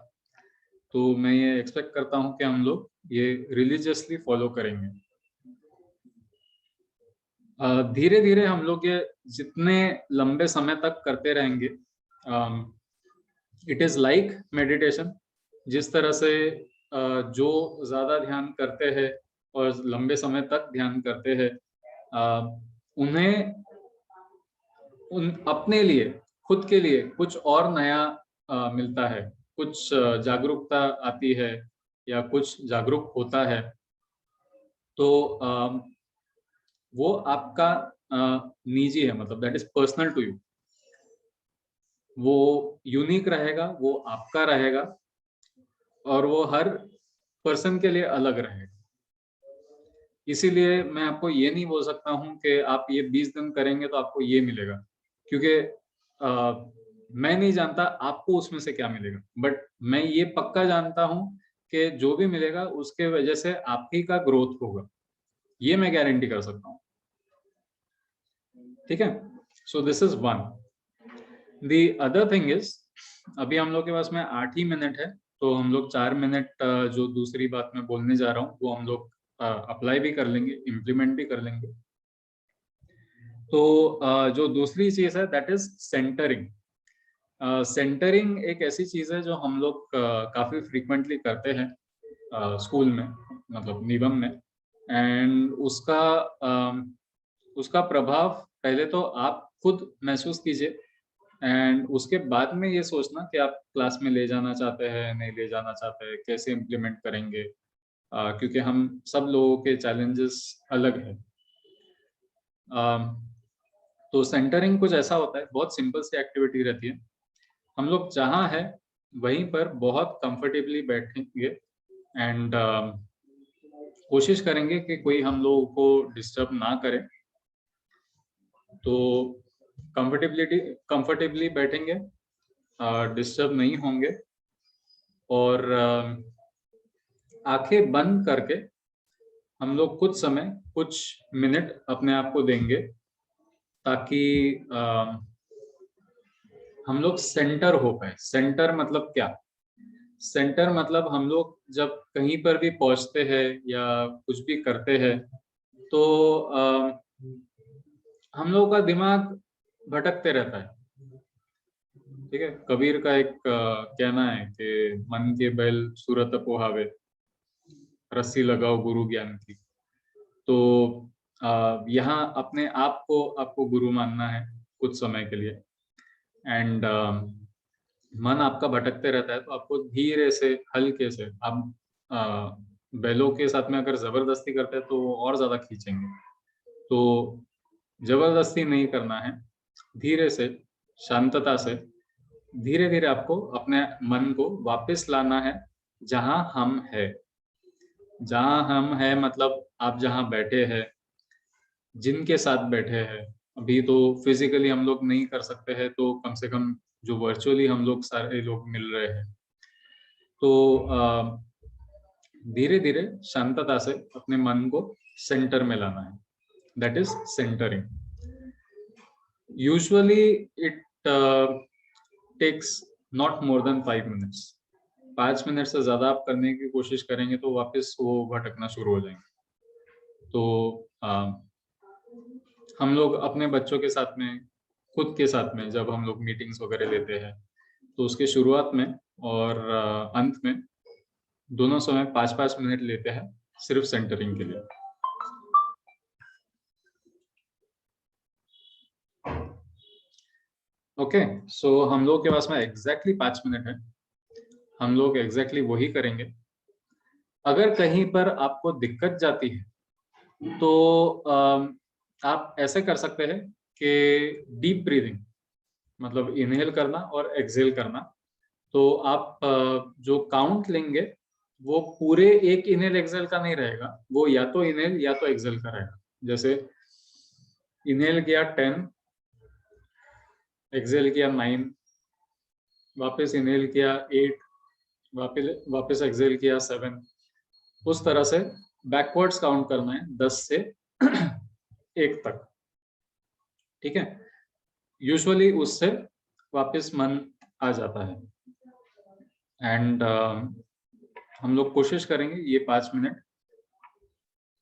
तो मैं ये एक्सपेक्ट करता हूँ कि हम लोग ये रिलीजियसली फॉलो करेंगे। धीरे धीरे हम लोग ये जितने लंबे समय तक करते रहेंगे, इट इज लाइक मेडिटेशन। जिस तरह से जो ज्यादा ध्यान करते हैं और लंबे समय तक ध्यान करते हैं, उन्हें अपने लिए, खुद के लिए कुछ और नया मिलता है, कुछ जागरूकता आती है या कुछ जागरूक होता है। तो वो आपका निजी है, मतलब that is personal to you. वो यूनिक रहेगा, वो आपका रहेगा और वो हर पर्सन के लिए अलग रहेगा। इसीलिए मैं आपको ये नहीं बोल सकता हूँ कि आप ये 20 दिन करेंगे तो आपको ये मिलेगा, क्योंकि मैं नहीं जानता आपको उसमें से क्या मिलेगा, बट मैं ये पक्का जानता हूँ कि जो भी मिलेगा उसके वजह से आप ही का ग्रोथ होगा, ये मैं गारंटी कर सकता हूँ। ठीक है, so this is one. The other thing is, अभी हम लोग के पास में 8 ही मिनट है, तो हम लोग 4 मिनट जो दूसरी बात मैं बोलने जा रहा हूँ वो हम लोग अप्लाई भी कर लेंगे, इम्प्लीमेंट भी कर लेंगे। तो जो दूसरी चीज है दैट इज सेंटरिंग। सेंटरिंग एक ऐसी चीज है जो हम लोग काफी फ्रीक्वेंटली करते हैं स्कूल में, मतलब निबम में। एंड उसका प्रभाव पहले तो आप खुद महसूस कीजिए एंड उसके बाद में ये सोचना कि आप क्लास में ले जाना चाहते हैं, नहीं ले जाना चाहते हैं, कैसे इम्प्लीमेंट करेंगे, क्योंकि हम सब लोगों के चैलेंजेस अलग हैं। तो सेंटरिंग कुछ ऐसा होता है, बहुत सिंपल सी एक्टिविटी रहती है। हम लोग जहाँ है वहीं पर बहुत कंफर्टेबली बैठेंगे एंड कोशिश करेंगे कि कोई हम लोगों को डिस्टर्ब ना करे। तो कंफर्टेबली बैठेंगे, डिस्टर्ब नहीं होंगे और आंखें बंद करके हम लोग कुछ समय, कुछ मिनट अपने आप को देंगे ताकि हम लोग सेंटर हो पाए। सेंटर मतलब क्या? सेंटर मतलब हम लोग जब कहीं पर भी पहुंचते हैं या कुछ भी करते हैं तो हम लोगों का दिमाग भटकते रहता है। ठीक है, कबीर का एक कहना है कि मन के बैल सूरत पोहावे, रस्सी लगाओ गुरु ज्ञान की। तो यहाँ अपने आप को आपको गुरु मानना है कुछ समय के लिए एंड मन आपका भटकते रहता है तो आपको धीरे से, हल्के से, आप बैलों के साथ में अगर जबरदस्ती करते हैं तो और ज्यादा खींचेंगे। तो जबरदस्ती नहीं करना है, धीरे से, शांतता से, धीरे धीरे आपको अपने मन को वापस लाना है जहां हम है। जहां हम है मतलब आप जहां बैठे हैं, जिनके साथ बैठे हैं, अभी तो फिजिकली हम लोग नहीं कर सकते हैं, तो कम से कम जो वर्चुअली हम लोग सारे लोग मिल रहे हैं, तो धीरे धीरे शांतता से अपने मन को सेंटर में लाना है, that is centring. Usually it takes not more than 5 minutes. 5 minute से ज्यादा आप करने की कोशिश करेंगे तो वापस वो भटकना शुरू हो जाएंगे. तो हम लोग अपने बच्चों के साथ में, खुद के साथ में, जब हम लोग मीटिंग्स वगैरह लेते हैं, तो उसके शुरुआत में और अंत में दोनों समय 5-5 मिनट लेते हैं सिर्फ सेंटरिंग के लिए. ओके, सो हम लोग के पास में एग्जैक्टली 5 मिनट है. हम लोग एग्जैक्टली वही करेंगे. अगर कहीं पर आपको दिक्कत जाती है तो आप ऐसे कर सकते हैं कि डीप ब्रीदिंग, मतलब इनहेल करना और एक्सहेल करना. तो आप जो काउंट लेंगे वो पूरे एक इनहेल एक्सहेल का नहीं रहेगा, वो या तो इनहेल या तो एक्सहेल का रहेगा. जैसे इनहेल किया 10, एक्सहेल किया 9, वापस इनहेल किया 8, वापस एक्सहेल किया 7. उस तरह से बैकवर्ड्स काउंट करना है 10 से 1 तक. ठीक है, यूजुअली उससे वापस मन आ जाता है. एंड हम लोग कोशिश करेंगे ये 5 मिनट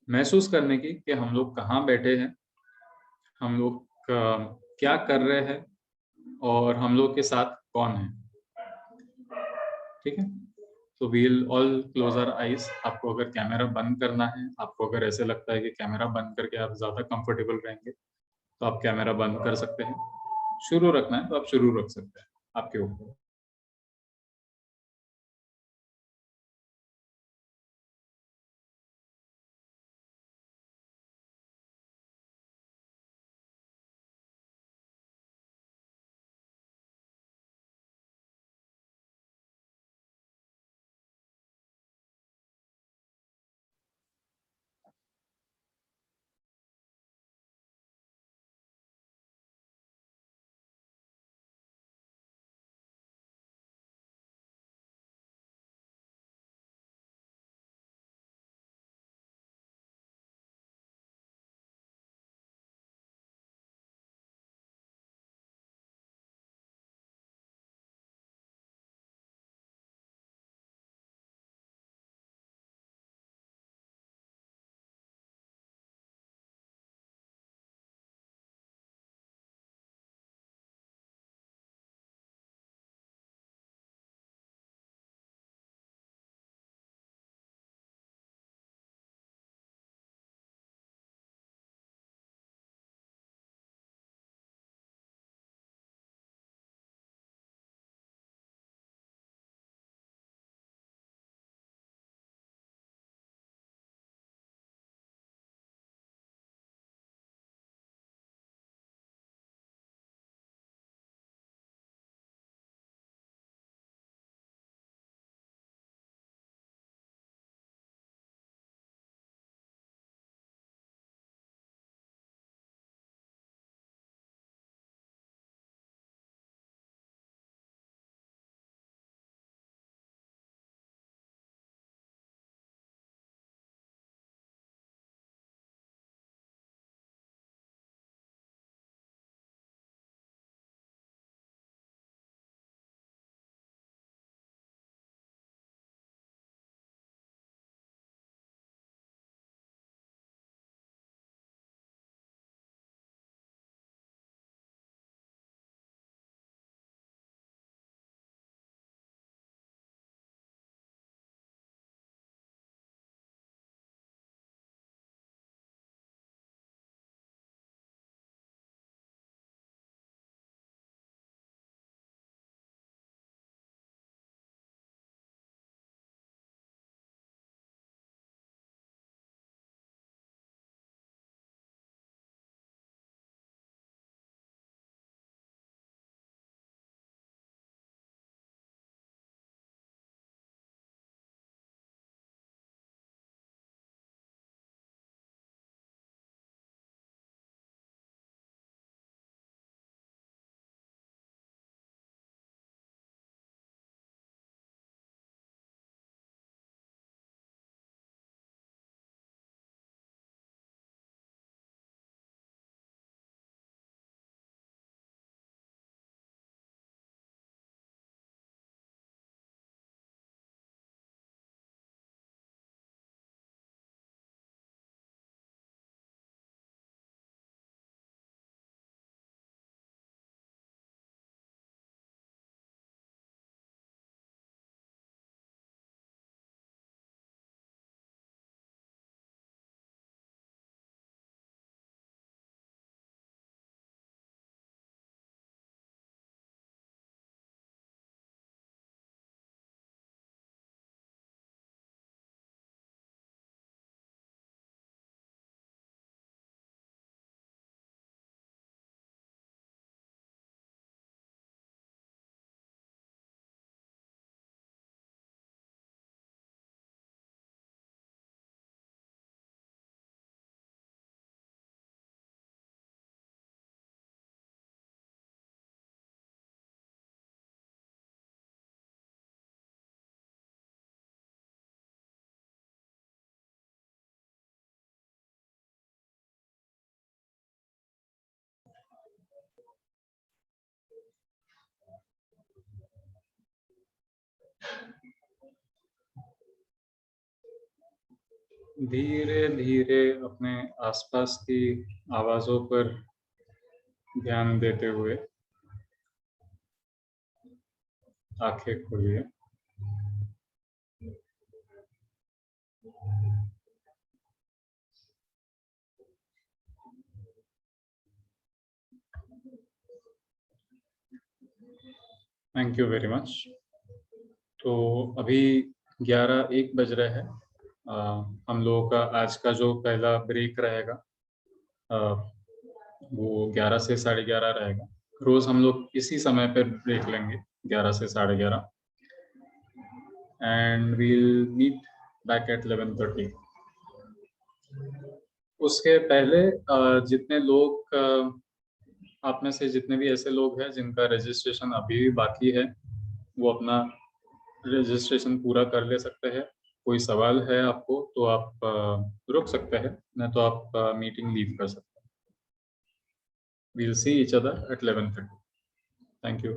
महसूस करने की कि हम लोग कहाँ बैठे हैं, हम लोग क्या कर रहे हैं और हम लोग के साथ कौन है. ठीक है, तो we'll all close our eyes. आपको अगर कैमरा बंद करना है, आपको अगर ऐसे लगता है कि कैमरा बंद करके आप ज्यादा कंफर्टेबल रहेंगे, तो आप कैमरा बंद कर सकते हैं. शुरू रखना है तो आप शुरू रख सकते हैं, आपके ऊपर. धीरे धीरे अपने आसपास की आवाजों पर ध्यान देते हुए आंखें खोलिए। Thank you very much. तो अभी 11:01 बज रहे हैं। हम लोगों का आज का जो पहला ब्रेक रहेगा वो 11 से 11:30 रहेगा। रोज हम लोग इसी समय पर ब्रेक लेंगे 11 से 11:30 and we'll meet back at 11:30। उसके पहले जितने लोग आप में से जितने भी ऐसे लोग हैं जिनका रजिस्ट्रेशन अभी भी बाकी है वो अपना रजिस्ट्रेशन पूरा कर ले सकते हैं। कोई सवाल है आपको तो आप रुक सकते हैं, नहीं तो आप मीटिंग लीव कर सकते हैं। We'll see each other at 11:30. Thank you.